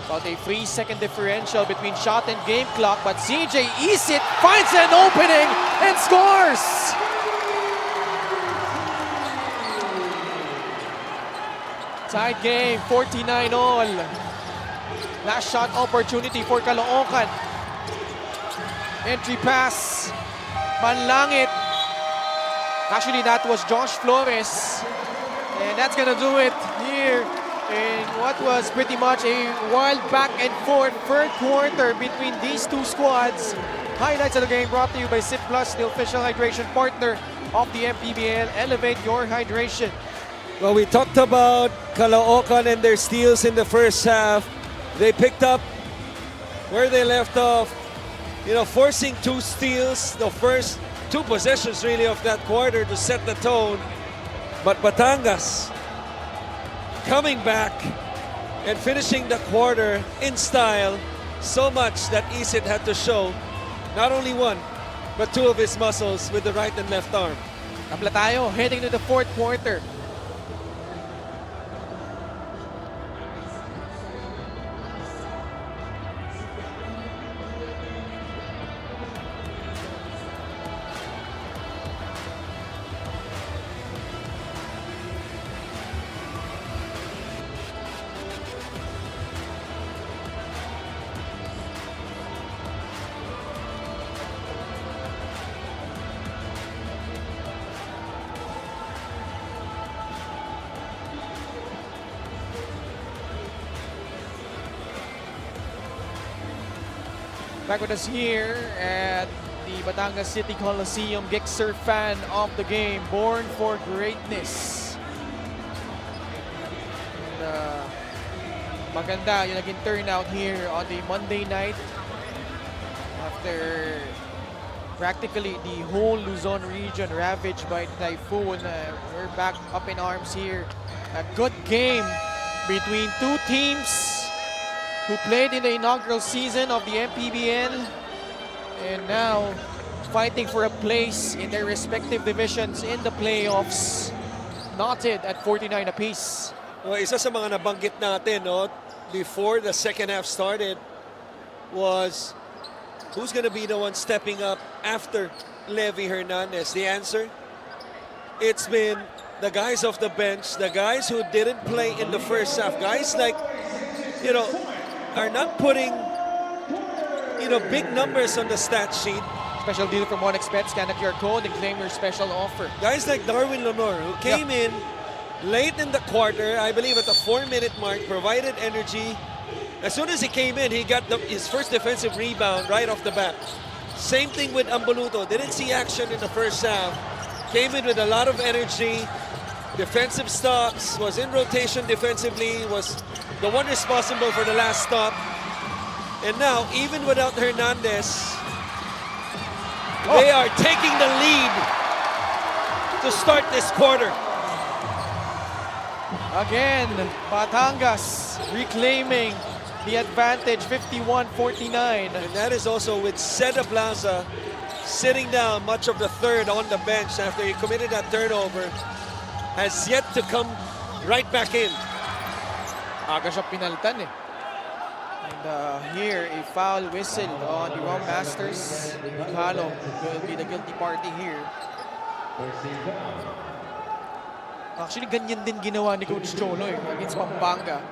About a 3-second differential between shot and game clock, but CJ Isit finds an opening and scores! Tied game, 49 all. Last shot opportunity for Caloocan. Entry pass. Manlangit. Actually, that was Josh Flores. And that's gonna do it here in what was pretty much a wild back and forth third quarter between these two squads. Highlights of the game brought to you by Sip Plus, the official hydration partner of the MPBL. Elevate your hydration. Well, we talked about Caloocan and their steals in the first half. They picked up where they left off, forcing 2 steals, the first 2 possessions really of that quarter to set the tone. But Batangas coming back and finishing the quarter in style, so much that Isit had to show not only one, but 2 of his muscles with the right and left arm. Tabla tayo, heading to the fourth quarter. Back with us here at the Batangas City Coliseum. Gixer fan of the game, born for greatness. And, maganda yung naging turnout here on the Monday night. After practically the whole Luzon region ravaged by typhoon, we're back up in arms here. A good game between two teams who played in the inaugural season of the MPBL and now fighting for a place in their respective divisions in the playoffs, knotted at 49 apiece. Well, isa sa mga nabanggit natin, no, before the second half started was who's going to be the one stepping up after Levy Hernandez? The answer? It's been the guys off the bench, the guys who didn't play in the first half. Guys like, you know, are not putting, you know, big numbers on the stat sheet. Special deal from OneXBet. Scan the QR code and claim your special offer. Guys like Darwin Lenore, who came in late in the quarter, I believe at the 4-minute mark, provided energy. As soon as he came in, he got his first defensive rebound right off the bat. Same thing with Ambuluto. Didn't see action in the first half. Came in with a lot of energy. Defensive stops, was in rotation defensively, was the one responsible for the last stop. And now, even without Hernandez, they are taking the lead to start this quarter. Again, Batangas reclaiming the advantage, 51-49. And that is also with Seda Plaza sitting down much of the third on the bench after he committed that turnover. Has yet to come right back in. Aga siya pinalitan eh. And here, a foul whistle on the Rom Masters. Halo will be the guilty party here. Actually, ganyan din ginawa ni Coach Cholo against Pampanga.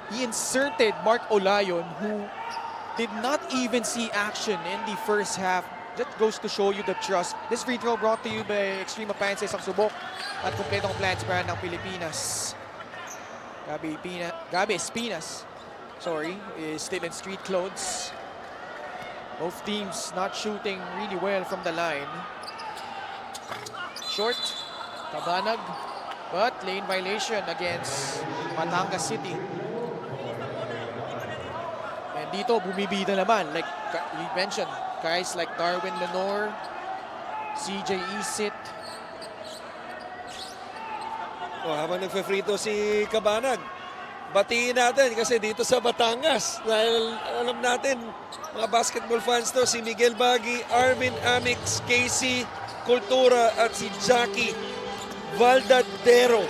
He inserted Mark Olayon, who did not even see action in the first half. That goes to show you the trust. This free throw brought to you by Extreme Appliances ang subok at kumpletong appliance brand ng Pilipinas. Gabi Espinas, is still in street clothes. Both teams not shooting really well from the line. Short, Kabanag, but lane violation against Batangas City. And dito, bumibida naman, like we mentioned, guys like Darwin Lenore, CJ Isit. Oh, habang nagfe-free-throw si Kabanag, batiin natin kasi dito sa Batangas, dahil alam natin, mga basketball fans to, si Miguel Bagi, Arvin Amix, Casey Cultura at si Jackie Valdadero.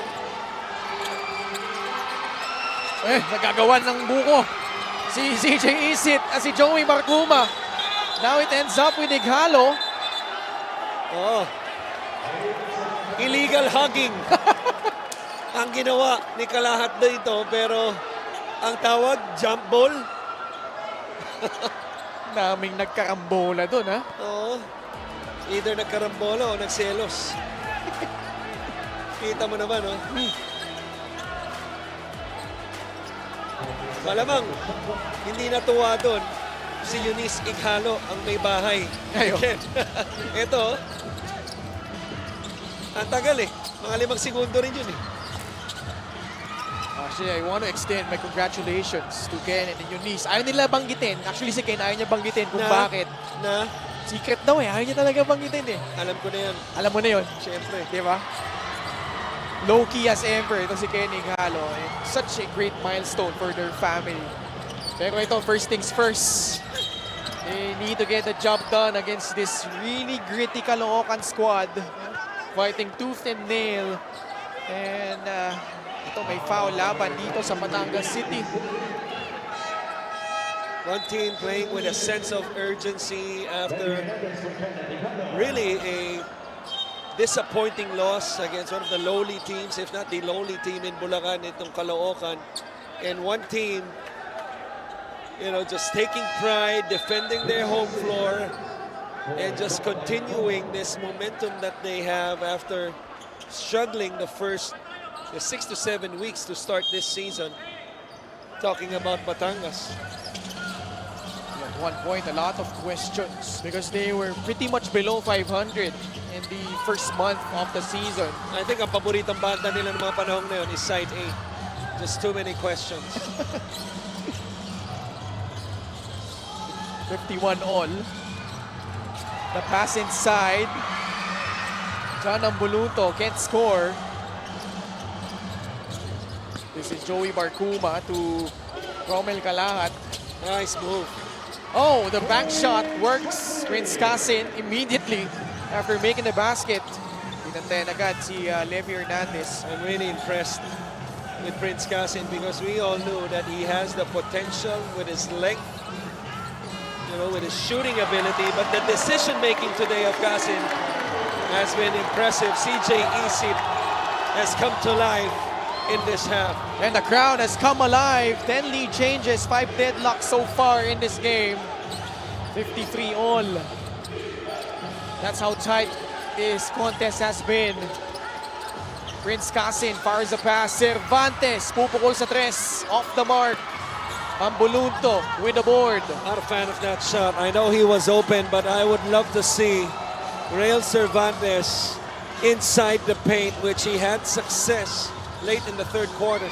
Nagagawan ng buko si CJ Isit at si Joey Marcuma. Now it ends up with Ighalo. Oh. Illegal hugging ang ginawa ni Kalahat dito, pero ang tawag, jump ball. Naming nagkarambola doon, ha? Oo. Either nagkarambola o nagselos. Kita mo naman, oh. Malamang, hindi natuwa doon si Eunice Ighalo ang may bahay. Ayo. Ito, ang tagal eh. Mga 5 segundo rin yun eh. Actually, I want to extend my congratulations to Ken and Eunice. Ayaw nila banggitin. Actually, si Ken ayaw niya banggitin kung bakit. Secret daw eh. Ayaw niya talaga banggitin eh. Alam ko na yan. Alam mo na yun. Siyempre. Di ba? Low-key as ever. Ito si Ken Ighalo. And such a great milestone for their family. Pero ito, first things first. They need to get the job done against this really gritty Caloocan squad. Fighting tooth and nail. And ito may foul laban dito sa Batangas City. One team playing with a sense of urgency after really a disappointing loss against one of the lowly teams, if not the lowly team in Bulacan, itong Caloocan. And one team, you know, just taking pride, defending their home floor, and just continuing this momentum that they have after struggling the first 6 to 7 weeks to start this season. Talking about Batangas. one point, a lot of questions because they were pretty much below 500 in the first month of the season. I think ang paboritang banda nila ng mga panahon na yun is Side A. Just too many questions. 51 all. The pass inside. John Ambuluto can't score. This is Joey Barcuma to Romel Calahat. Nice move. Oh, the back shot works. Prince Casin immediately after making the basket. Pinantayan agad si Levi Hernandez. I'm really impressed with Prince Casin because we all knew that he has the potential with his length, you know, with his shooting ability, but the decision-making today of Casin has been impressive. CJ Isip has come to life in this half. And the crowd has come alive. 10 lead changes, 5 deadlocks so far in this game. 53 all. That's how tight this contest has been. Prince Casin fires the pass. Cervantes pupukol sa tres. Off the mark. Ambulunto with the board. Not a fan of that shot. I know he was open, but I would love to see Rael Cervantes inside the paint, which he had success late in the third quarter.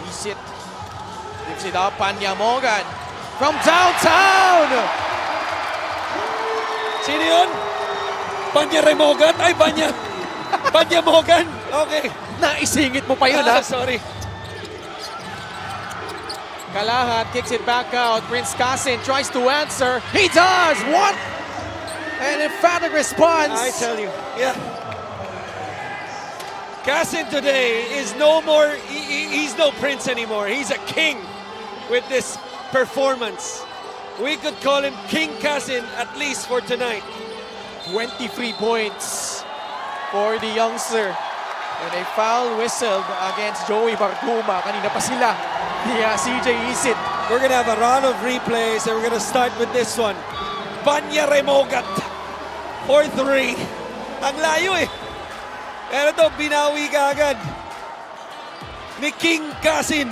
Isit. Gives it up. Panya Morgan from downtown. Sino yun? Banya Remogan? Ay, Banya. Banya Mogan? Okay. Naisingit mo pa yun, ha? Sorry. Calahat kicks it back out. Prince Casin tries to answer. He does! What? An emphatic response. I tell you, yeah. Casin today is no more, he's no prince anymore. He's a king with this performance. We could call him King Casin at least for tonight. 23 points for the youngster. And a foul whistled against Joey Barcuma. Kanina pa sila. CJ Isit. We're gonna have a round of replays and we're gonna start with this one. Banya Remogat for 3. Ang layo eh. Pero ito, binawi ka agad ni King Casin.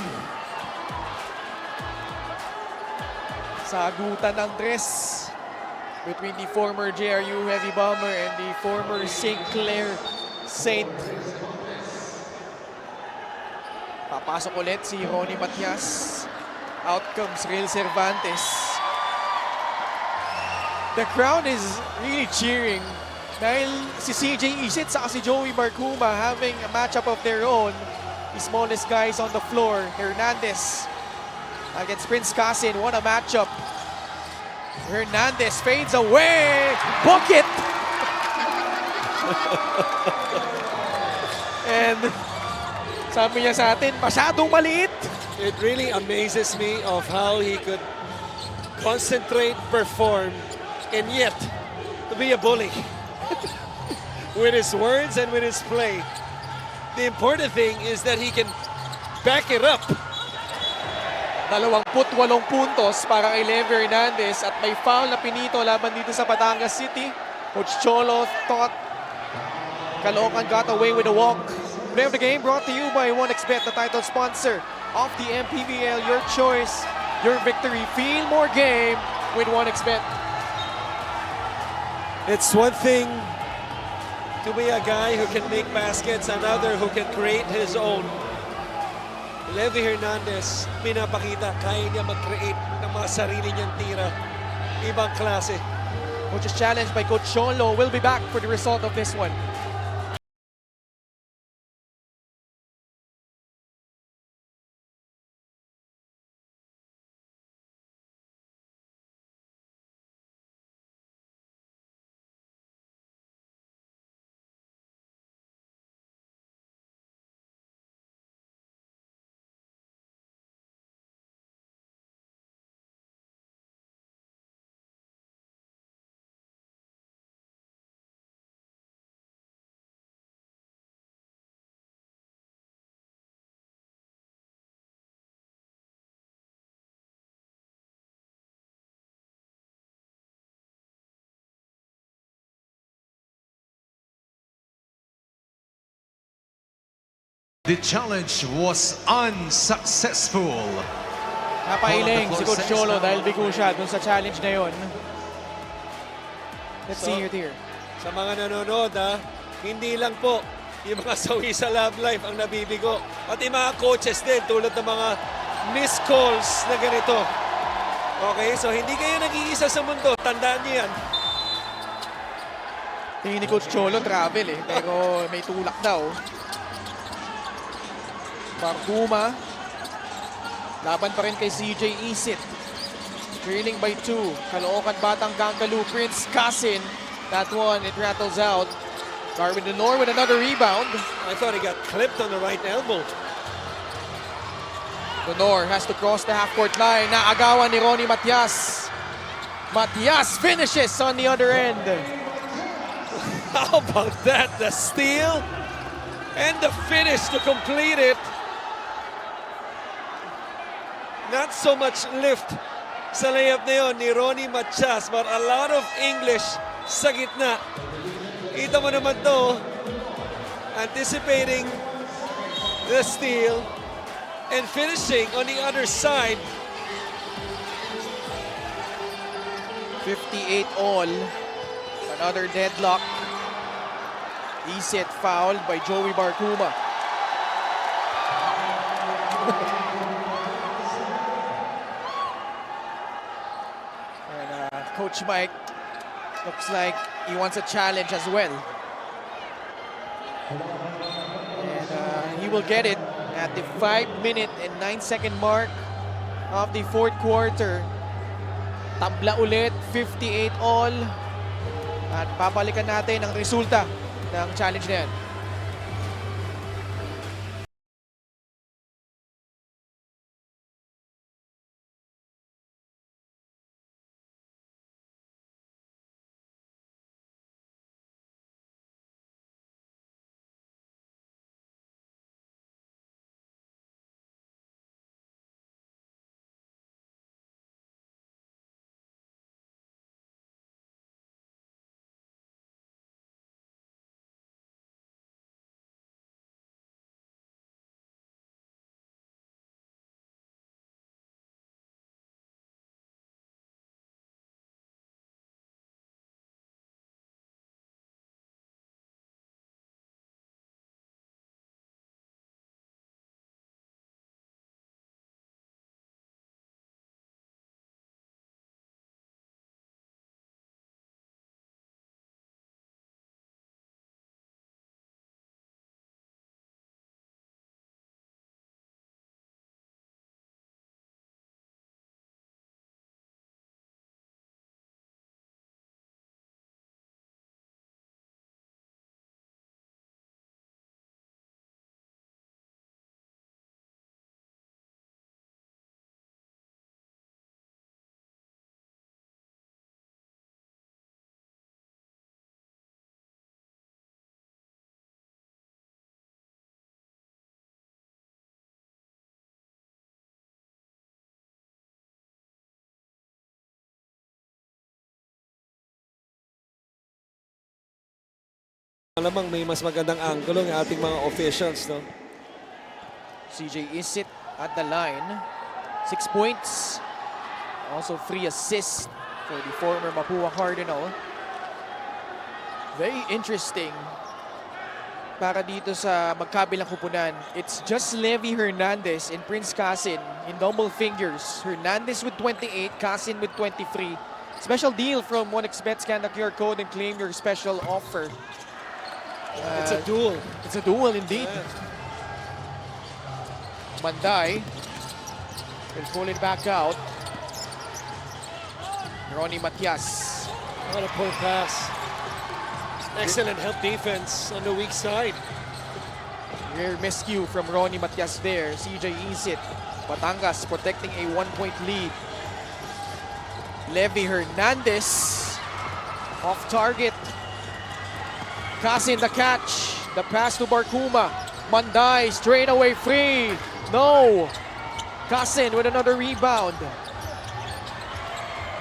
Sagutan ng dress between the former JRU Heavy Bomber and the former St. Clair Saint. Papasok ulit si Ronnie Matias. Out comes Rael Cervantes. The crowd is really cheering dahil si CJ Isit saka si Joey Barcuma having a matchup of their own. The smallest guys on the floor, Hernandez against Prince Casin. What a matchup. Hernandez fades away. Book it! And sabi niya sa atin, masyadong maliit. It really amazes me of how he could concentrate, perform, and yet to be a bully with his words and with his play. The important thing is that he can back it up. 28 puntos para kay Levi Hernandez at may foul na pinito laban dito sa Batangas City. Coach Cholo thought Caloocan got away with a walk. Play of the game brought to you by 1xBet, the title sponsor of the MPBL. Your choice, your victory. Feel more game with 1xBet. It's one thing to be a guy who can make baskets, another who can create his own. Levi Hernandez, pinapakita, kaya niya mag-create ng mga sarili niyang tira. Ibang klase. Coach is challenged by Coach Cholo. We'll be back for the result of this one. The challenge was unsuccessful. Napailing si Coach Cholo dahil bigo siya dun sa challenge na yon. Let's see it here. Sa mga nanonood, hindi lang po yung mga sawi sa love life ang nabibigo. At yung mga coaches din, tulad ng mga missed calls na ganito. Okay, so hindi kayo nag-iisa sa mundo. Tandaan niyo yan. Tingin ni Coach Cholo, travel pero may tulak daw. Barkuma. Laban pa rin kay CJ Isit. Trailing by 2. Caloocan, Batangas, Prince Casin. That one, it rattles out. Darwin Lenore with another rebound. I thought he got clipped on the right elbow. Lenore has to cross the half-court line. Naagawan ni Ronnie Matias. Matias finishes on the other end. How about that? The steal and the finish to complete it. Not so much lift sa layup na yun ni Ronnie Matias, but a lot of English sa gitna. Kita mo naman to, anticipating the steal and finishing on the other side. 58 all. Another deadlock. Isit fouled by Joey Barkuma. And Coach Mike looks like he wants a challenge as well. And he will get it at the 5-minute and 9-second mark of the fourth quarter. Tabla ulit, 58 all. At papalikan natin ang resulta ng challenge na yan. Malamang may mas magandang angulo ng ating mga officials, no? CJ Isit at the line. 6 points. Also 3 assists for the former Mapua Cardinal. Very interesting para dito sa magkabilang kupunan. It's just Levi Hernandez and Prince Casin in double figures. Hernandez with 28, Casin with 23. Special deal from 1xBet. Scan the QR code and claim your special offer. It's a duel. It's a duel indeed. Manday will pull it back out. Ronnie Matias. What a pull pass. Excellent help defense on the weak side. Rare miscue from Ronnie Matias there. CJ Isit. Batangas protecting a 1-point lead. Levi Hernandez off target. Casin the catch. The pass to Barkuma. Manday straight away free. No. Casin with another rebound.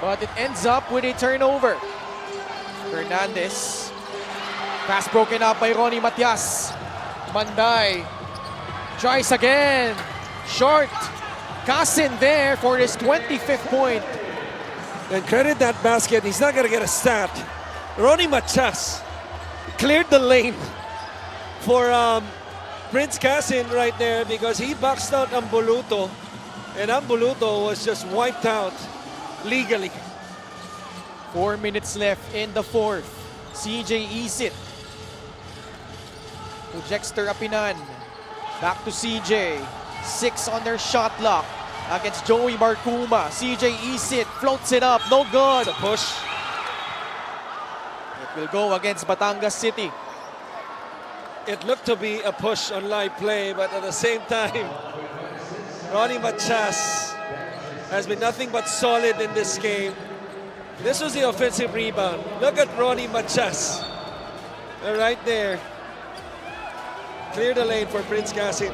But it ends up with a turnover. Hernandez. Pass broken up by Ronnie Matias. Manday tries again. Short. Casin there for his 25th point. And credit that basket. He's not going to get a stat. Ronnie Machas cleared the lane for Prince Casin right there because he boxed out Ambuluto. And Ambuluto was just wiped out legally. 4 minutes left in the fourth. CJ Isit to Jexter Apinan. Back to CJ. 6 on their shot clock against Joey Barcuma. CJ Isit floats it up. No good. It's a push. It will go against Batangas City. It looked to be a push on live play, but at the same time, Ronnie Machas has been nothing but solid in this game. This was the offensive rebound. Look at Ronnie Machas. Right there. Clear the lane for Prince Casin.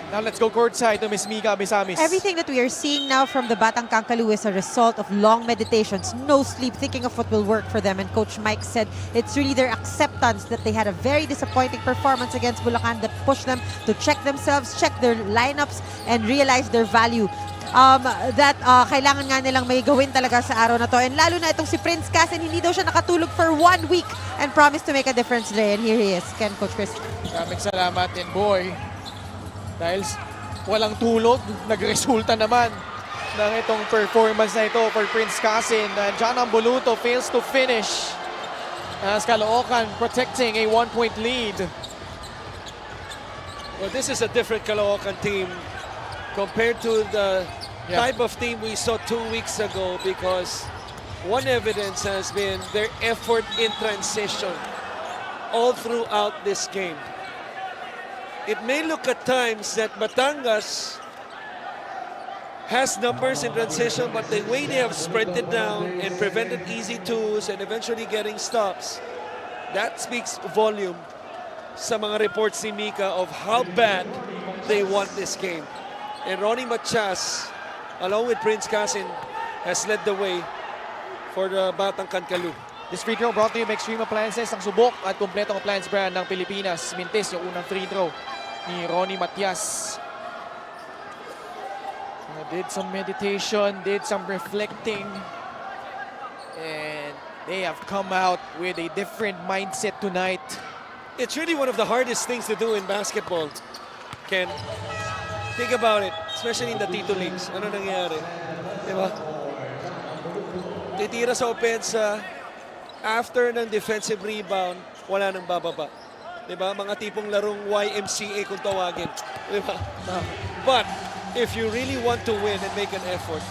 Now let's go courtside to Miss Mika Bisamis. Everything that we are seeing now from the Batang Kankalu is a result of long meditations, no sleep, thinking of what will work for them. And Coach Mike said it's really their acceptance that they had a very disappointing performance against Bulacan that pushed them to check themselves, check their lineups, and realize their value. Kailangan nga nilang may gawin talaga sa araw na to. And lalo na itong si Prince Casin, hindi daw siya nakatulog for 1 week and promised to make a difference today. And here he is, Ken, Coach Chris. Maraming salamat din, boy. Dahil walang tulog, nagresulta naman ng itong performance na ito for Prince Casin. John Ambuluto fails to finish as Caloocan protecting a 1-point lead. Well, this is a different Caloocan team compared to the type of team we saw 2 weeks ago because one evidence has been their effort in transition all throughout this game. It may look at times that Batangas has numbers in transition, but the way they have sprinted down and prevented easy twos and eventually getting stops, that speaks volume sa mga reports ni Mika of how bad they want this game. And Ronnie Machas, along with Prince Casin, has led the way for the Batang Kankalu. This free throw brought to you by Extreme Appliances, ang subok at kumpletong appliance brand ng Pilipinas. Mintis yung unang free throw ni Ronnie Matias. Did some meditation, did some reflecting, and they have come out with a different mindset tonight. It's really one of the hardest things to do in basketball, Ken. Think about it, especially in the Tito Leagues. Ano nangyayari? Diba? Titira sa opensa, after ng defensive rebound, wala nang bababa. Diba? Mga tipong larong YMCA kung tawagin. Diba? But if you really want to win and make an effort,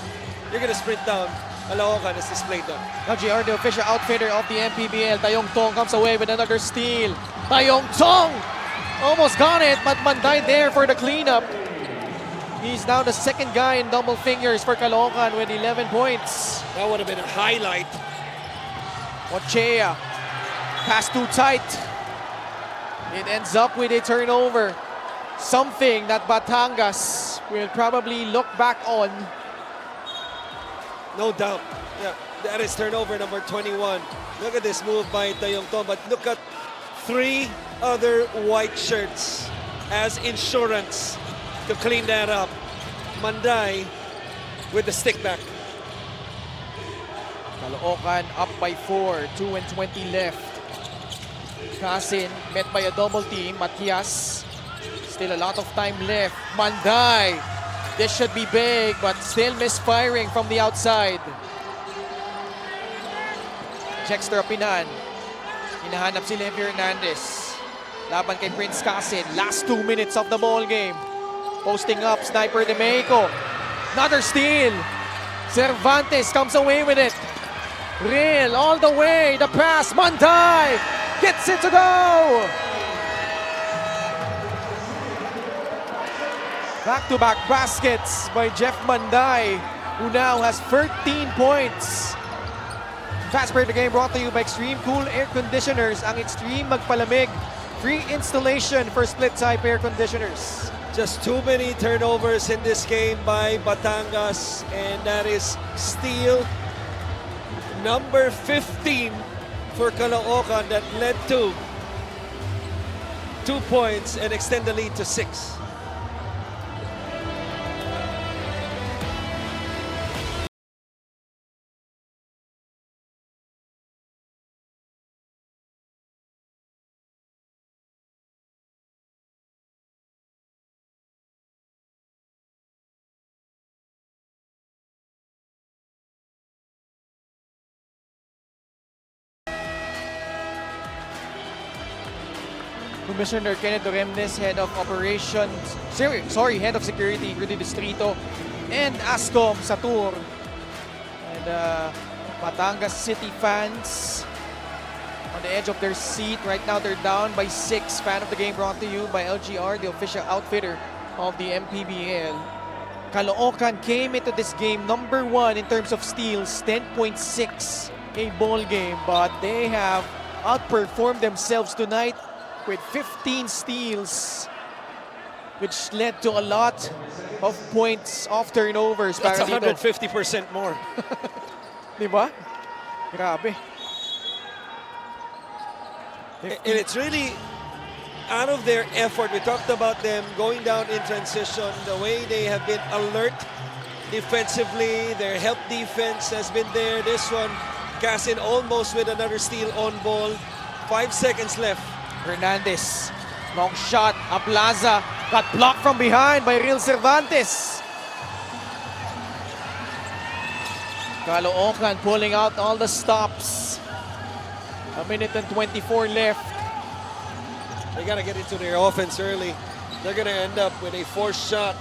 you're gonna sprint down. Caloocan has displayed that. Now JR, the official outfitter of the MPBL, Tayong Tong comes away with another steal. Tayong Tong almost got it, but Manday there for the cleanup. He's now the second guy in double fingers for Caloocan with 11 points. That would have been a highlight. Ochea, pass too tight. It ends up with a turnover. Something that Batangas will probably look back on. No doubt. Yeah, that is turnover number 21. Look at this move by Tayong Tong, but look at 3 other white shirts as insurance to clean that up. Manday with the stick back. Caloocan up by 4, 2:20 left. Casin met by a double team. Matias, still a lot of time left. Manday, this should be big, but still misfiring from the outside. Jexter Apinan, hinahanap si Levi Hernandez. Laban kay Prince Casin, last 2 minutes of the ball game. Posting up, Sniper De Mexico. Another steal. Cervantes comes away with it. Real all the way, the pass, Manday gets it to go! Back-to-back baskets by Jeff Manday, who now has 13 points. Fast break the game brought to you by Extreme Cool Air Conditioners. Ang Extreme magpalamig. Free installation for split-type air conditioners. Just too many turnovers in this game by Batangas, and that is steal number 15 for Caloocan that led to 2 points and extend the lead to 6. Commissioner Kenneth Doremnes, Head of Operations, Head of Security, Rudy Distrito, and Ascom Satur. And Batangas City fans on the edge of their seat. Right now, they're down by 6. Fan of the game brought to you by LGR, the official outfitter of the MPBL. Caloocan came into this game number 1 in terms of steals, 10.6 a ball game, but they have outperformed themselves tonight with 15 steals, which led to a lot of points off turnovers. That's para dito. 150% more. Diba? Grabe. And it's really out of their effort. We talked about them going down in transition, the way they have been alert defensively. Their help defense has been there. This one, Casin almost with another steal on ball. 5 seconds left. Hernandez, long shot. Aplaza got blocked from behind by Real Cervantes. Caloocan pulling out all the stops. 1 minute and 24 left. They got to get into their offense early. They're going to end up with a forced shot.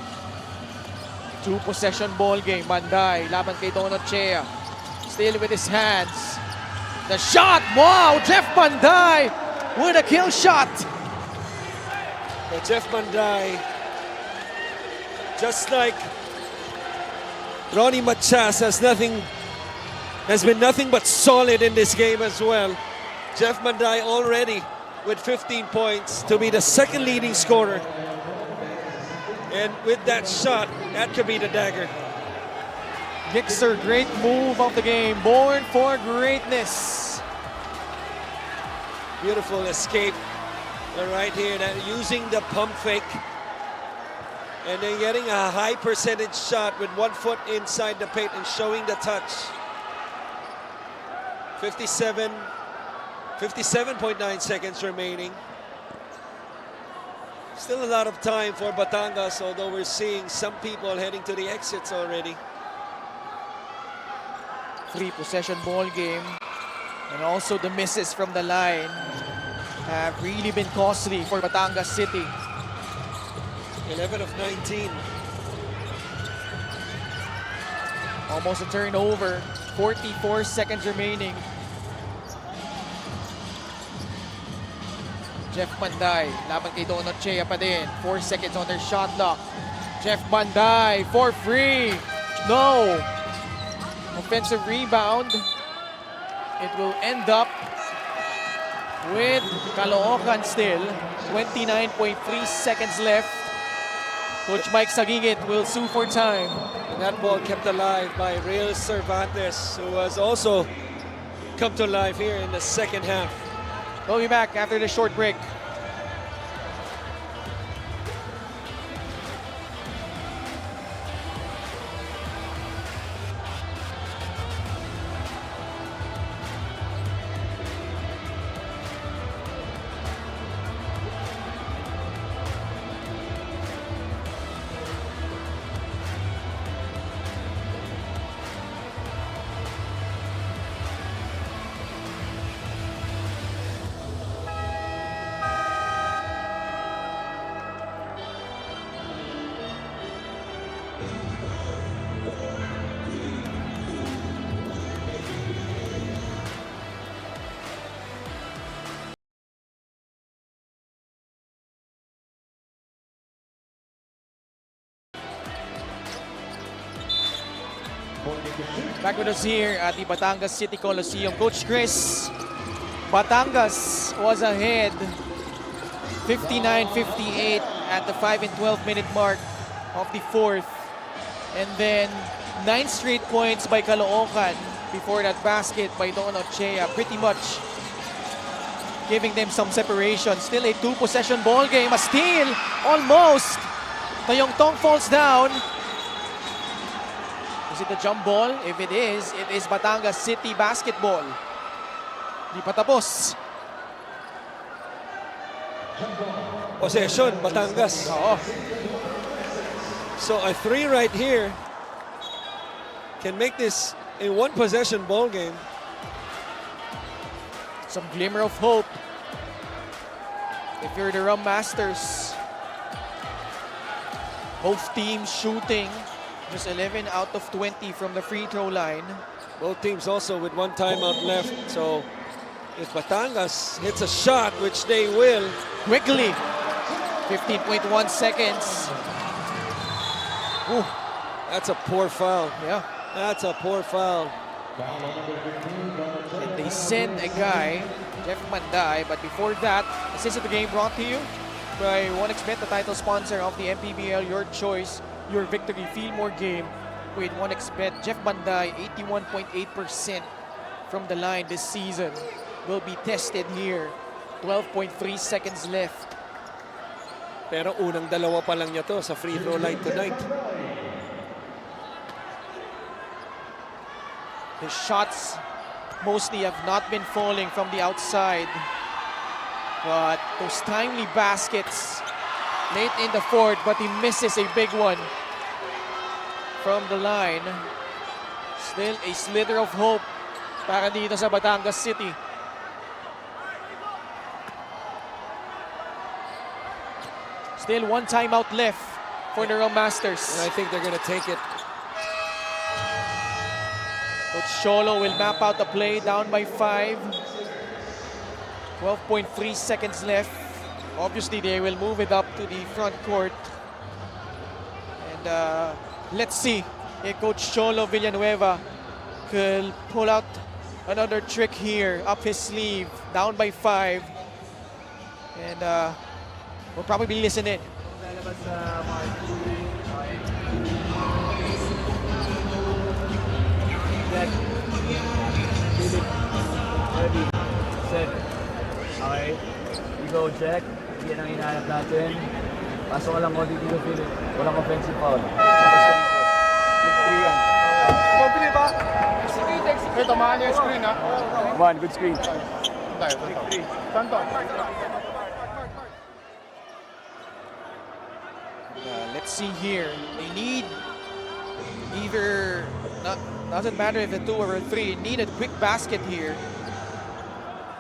2 possession ball game. Manday, laban kay Don Ochea. Still with his hands. The shot! Wow! Jeff Manday with a kill shot. But Jeff Manday, just like Ronnie Machas, has been nothing but solid in this game as well. Jeff Manday already with 15 points to be the second leading scorer. And with that shot, that could be the dagger. Gixer, great move of the game. Born for greatness. Beautiful escape right here, using the pump fake. And then getting a high percentage shot with 1 foot inside the paint and showing the touch. 57.9 seconds remaining. Still a lot of time for Batangas, although we're seeing some people heading to the exits already. 3 possession ball game. And also the misses from the line have really been costly for Batangas City. 11 of 19. Almost a turnover. 44 seconds remaining. Jeff Manday, laban kay Don Ochea pa din. 4 seconds on their shot clock. Jeff Manday for free. No. Offensive rebound. It will end up with Caloocan still. 29.3 seconds left. Coach Mike Sagigit will sue for time. And that ball kept alive by Real Cervantes, who has also come to life here in the second half. We'll be back after this short break. Back with us here at the Batangas City Coliseum. Coach Chris, Batangas was ahead 59-58 at the 5 and 12 minute mark of the 4th. And then 9 straight points by Caloocan before that basket by Don Ochea, pretty much giving them some separation. Still a 2 possession ball game, a steal almost. Tayong Tong falls down. Is it a jump ball? If it is Batangas City basketball. Di pa tapos. Possession, Batangas. Oo. So a 3 right here can make this a 1 possession ball game. Some glimmer of hope. if you're the Rum Masters. Both teams shooting just 11 out of 20 from the free throw line. Both teams also with one timeout left. So if Batangas hits a shot, which they will, Quickly, 15.1 seconds. Ooh, that's a poor foul. yeah. That's a poor foul. And they send a guy, Jeff Manday, but before that, assist of the game brought to you by 1xBet, the title sponsor of the MPBL. Your choice, your victory. Feel more game with 1xBet. Jeff Manday, 81.8% from the line this season, will be tested here. 12.3 seconds left. Pero unang dalawa pa lang niya to sa free throw line tonight. His shots mostly have not been falling from the outside. But those timely baskets late in the fourth, but he misses a big one from the line. Still a slither of hope para dito sa Batangas City. Still one timeout left for the Rum Masters. And I think they're going to take it. Coach Cholo will map out the play, down by 5. 12.3 seconds left. Obviously, they will move it up to the front court. And let's see if Coach Cholo Villanueva could pull out another trick here up his sleeve, down by 5. And we'll probably listen in. Jack, Philip, ready, set. Okay, you go Jack. Yan ang hinahanap natin. Pasok ka lang konti dito, Philip. Walang offensive foul. Come on, good screen. Let's see here. They need either, doesn't matter if a 2 or a 3, need a quick basket here.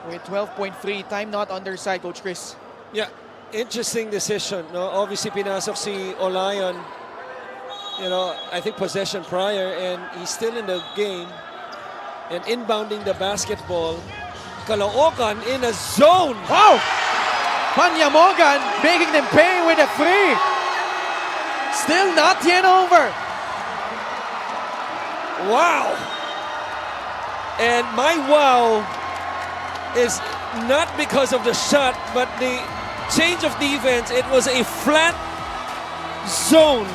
With 12.3, time not on their side, Coach Chris. Yeah, interesting decision. No, obviously pinasok si Olayon. You know, I think possession prior, and he's still in the game. And inbounding the basketball, Caloocan in a zone. Wow! Panya Morgan making them pay with a 3. Still not yet over. Wow! And my wow is not because of the shot, but the change of defense. It was a flat zone.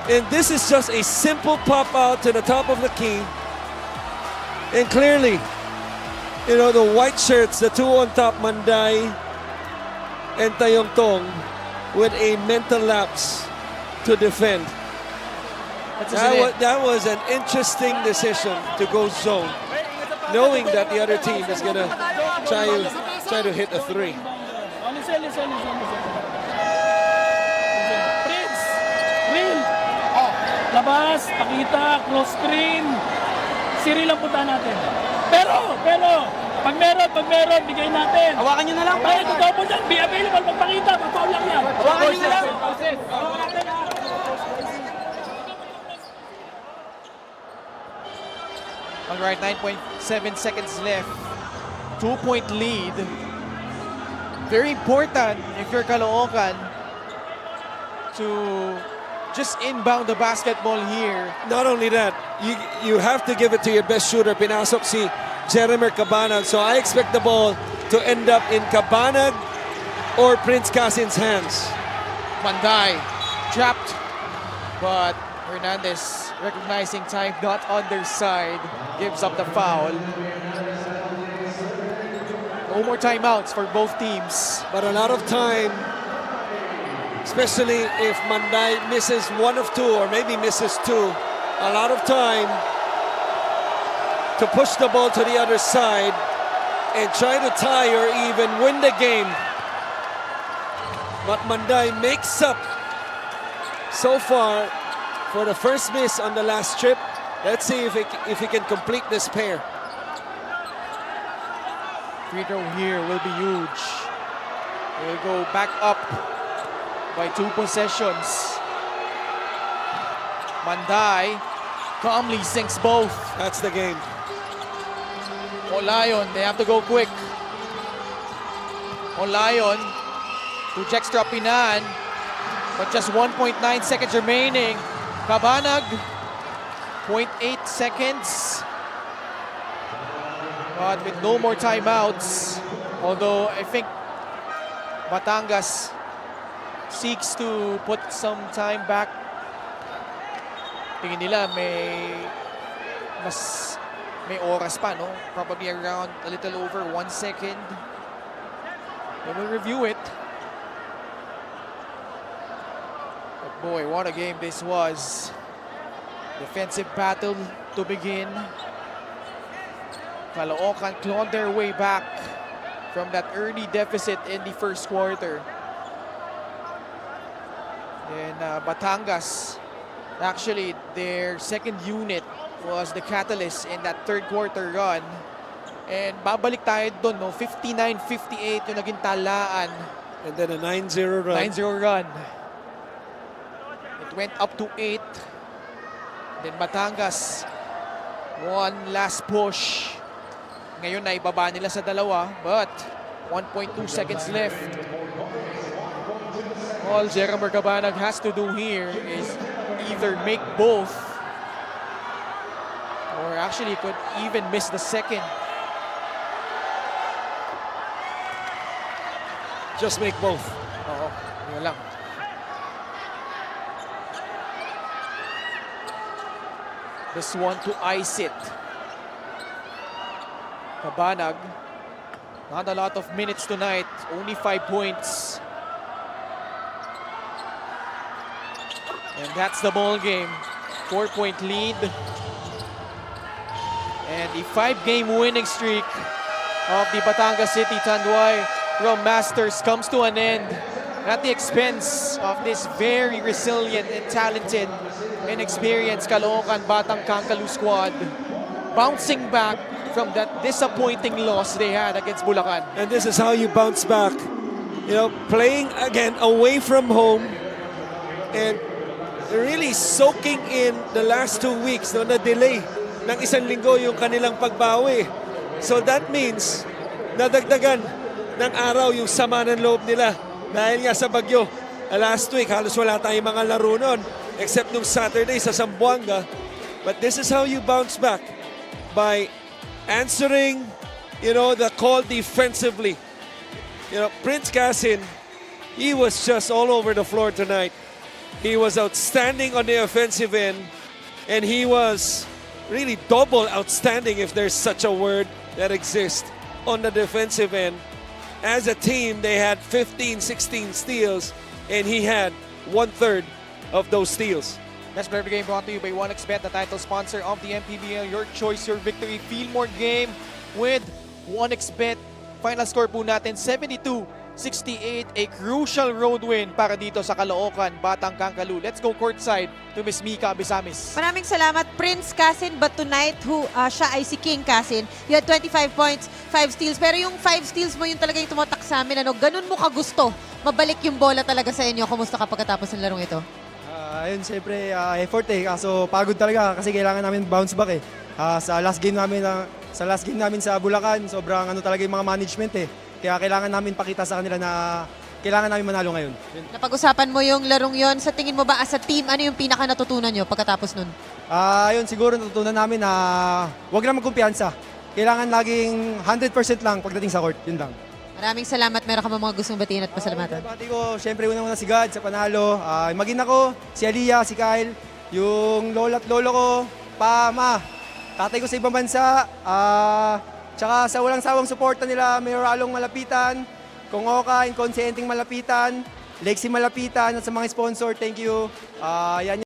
And this is just a simple pop out to the top of the key. And clearly, you know, the white shirts, the two on top, Manday and Tayongtong, with a mental lapse to defend. That was an interesting decision to go zone, knowing that the other team is going to try to hit a 3. Listen. Prince! Real! Labas, pakita, close screen. Siri lang punta natin. Pero, pag meron, bigay natin. Hawakan nyo na lang. Ay, totoo po dyan. Be available, magpakita. Pagpaw lang yan. Hawakan nyo na lang. All right, 9.7 seconds left. 2-point lead. Very important if you're Caloocan to just inbound the basketball here. Not only that, you have to give it to your best shooter. Pinasok si Jeremy Cabanag. So I expect the ball to end up in Cabanag or Prince Casin's hands. Manday trapped, but Hernandez recognizing time not on their side, gives up the foul. No more timeouts for both teams. But a lot of time, especially if Manday misses 1 of 2 or maybe misses 2, a lot of time to push the ball to the other side and try to tie or even win the game. But Manday makes up so far for the first miss on the last trip. Let's see if he can complete this pair. Free throw here will be huge. Will go back up by 2 possessions. Manday calmly sinks both. That's the game. Olayon, they have to go quick. Olayon to Jextra Pinan, but just 1.9 seconds remaining. Cabanag, 0.8 seconds. But with no more timeouts, although I think Batangas seeks to put some time back. Tingin nila may oras pa, no? Probably around a little over 1 second. They will review it. But boy, what a game this was. Defensive battle to begin. Caloocan clawed their way back from that early deficit in the first quarter. Then Batangas, actually their second unit was the catalyst in that third quarter run. And babalik tayo doon, no? 59-58 yung naging talaan. And then a 9-0 run. 9-0 run. It went up to 8. Then Batangas, one last push. Ngayon na ibaba nila sa dalawa, but 1.2 seconds left. All Jeremy Cabanag has to do here is either make both or actually could even miss the second. Just make both. Oo, yun lang. This one to ice it. Cabanag, not a lot of minutes tonight, only 5 points. And that's the ball game. 4-point lead. And the 5-game winning streak of the Batangas City Tanduay Rum Masters comes to an end at the expense of this very resilient and talented and experienced Caloocan Batang Kankalu squad, bouncing back from that disappointing loss they had against Bulacan. And this is how you bounce back. You know, playing again away from home and really soaking in the last 2 weeks, no, na delay ng isang linggo yung kanilang pagbawi. So that means nadagdagan ng araw yung sama ng loob nila dahil nga sa bagyo. Last week, halos wala tayong mga laro nun except nung Saturday sa Zamboanga. But this is how you bounce back, by answering, you know, the call defensively. You know, Prince Casin, he was just all over the floor tonight. He was outstanding on the offensive end, and he was really double outstanding, if there's such a word that exists, on the defensive end. As a team, they had 15, 16 steals, and he had 1/3 of those steals. Best player of the game brought to you by 1xBet, the title sponsor of the MPBL. Your choice, your victory. Feel more game with 1xBet. Final score po natin, 72-68. A crucial road win para dito sa Caloocan, Batang Kankalu. Let's go courtside to Miss Mika Abisamis. Maraming salamat, Prince Casin, but tonight, siya ay si King Casin. You had 25 points, 5 steals. Pero yung 5 steals mo, yun talaga yung tumatak sa amin. Ano, ganun mo kagusto. Mabalik yung bola talaga sa inyo. Kumusta ka pagkatapos ng larong ito? Ayun, siyempre, effort kaso pagod talaga kasi kailangan namin bounce back sa last game namin sa Bulacan, sobrang talaga yung mga management Kaya kailangan namin pakita sa kanila na kailangan namin manalo ngayon. Napag-usapan mo yung larong yon. Sa tingin mo ba as a team, ano yung pinaka natutunan nyo pagkatapos nun? Ayun, siguro natutunan namin na huwag lang magkumpiyansa. Kailangan laging 100% lang pagdating sa court. Yun lang. Maraming salamat. Meron ka ba mga gustong batiin at pasalamatan? Bati ko, siyempre unang-una si God sa panalo. Maging ako, si Aliyah, si Kyle, yung lola at lolo ko, ma, tatay ko sa ibang bansa, tsaka sa walang sawang suporta nila, may Ralong malapitan, Kung Oka, Inconsenting malapitan, Lexi malapitan, at sa mga sponsor, thank you. Yan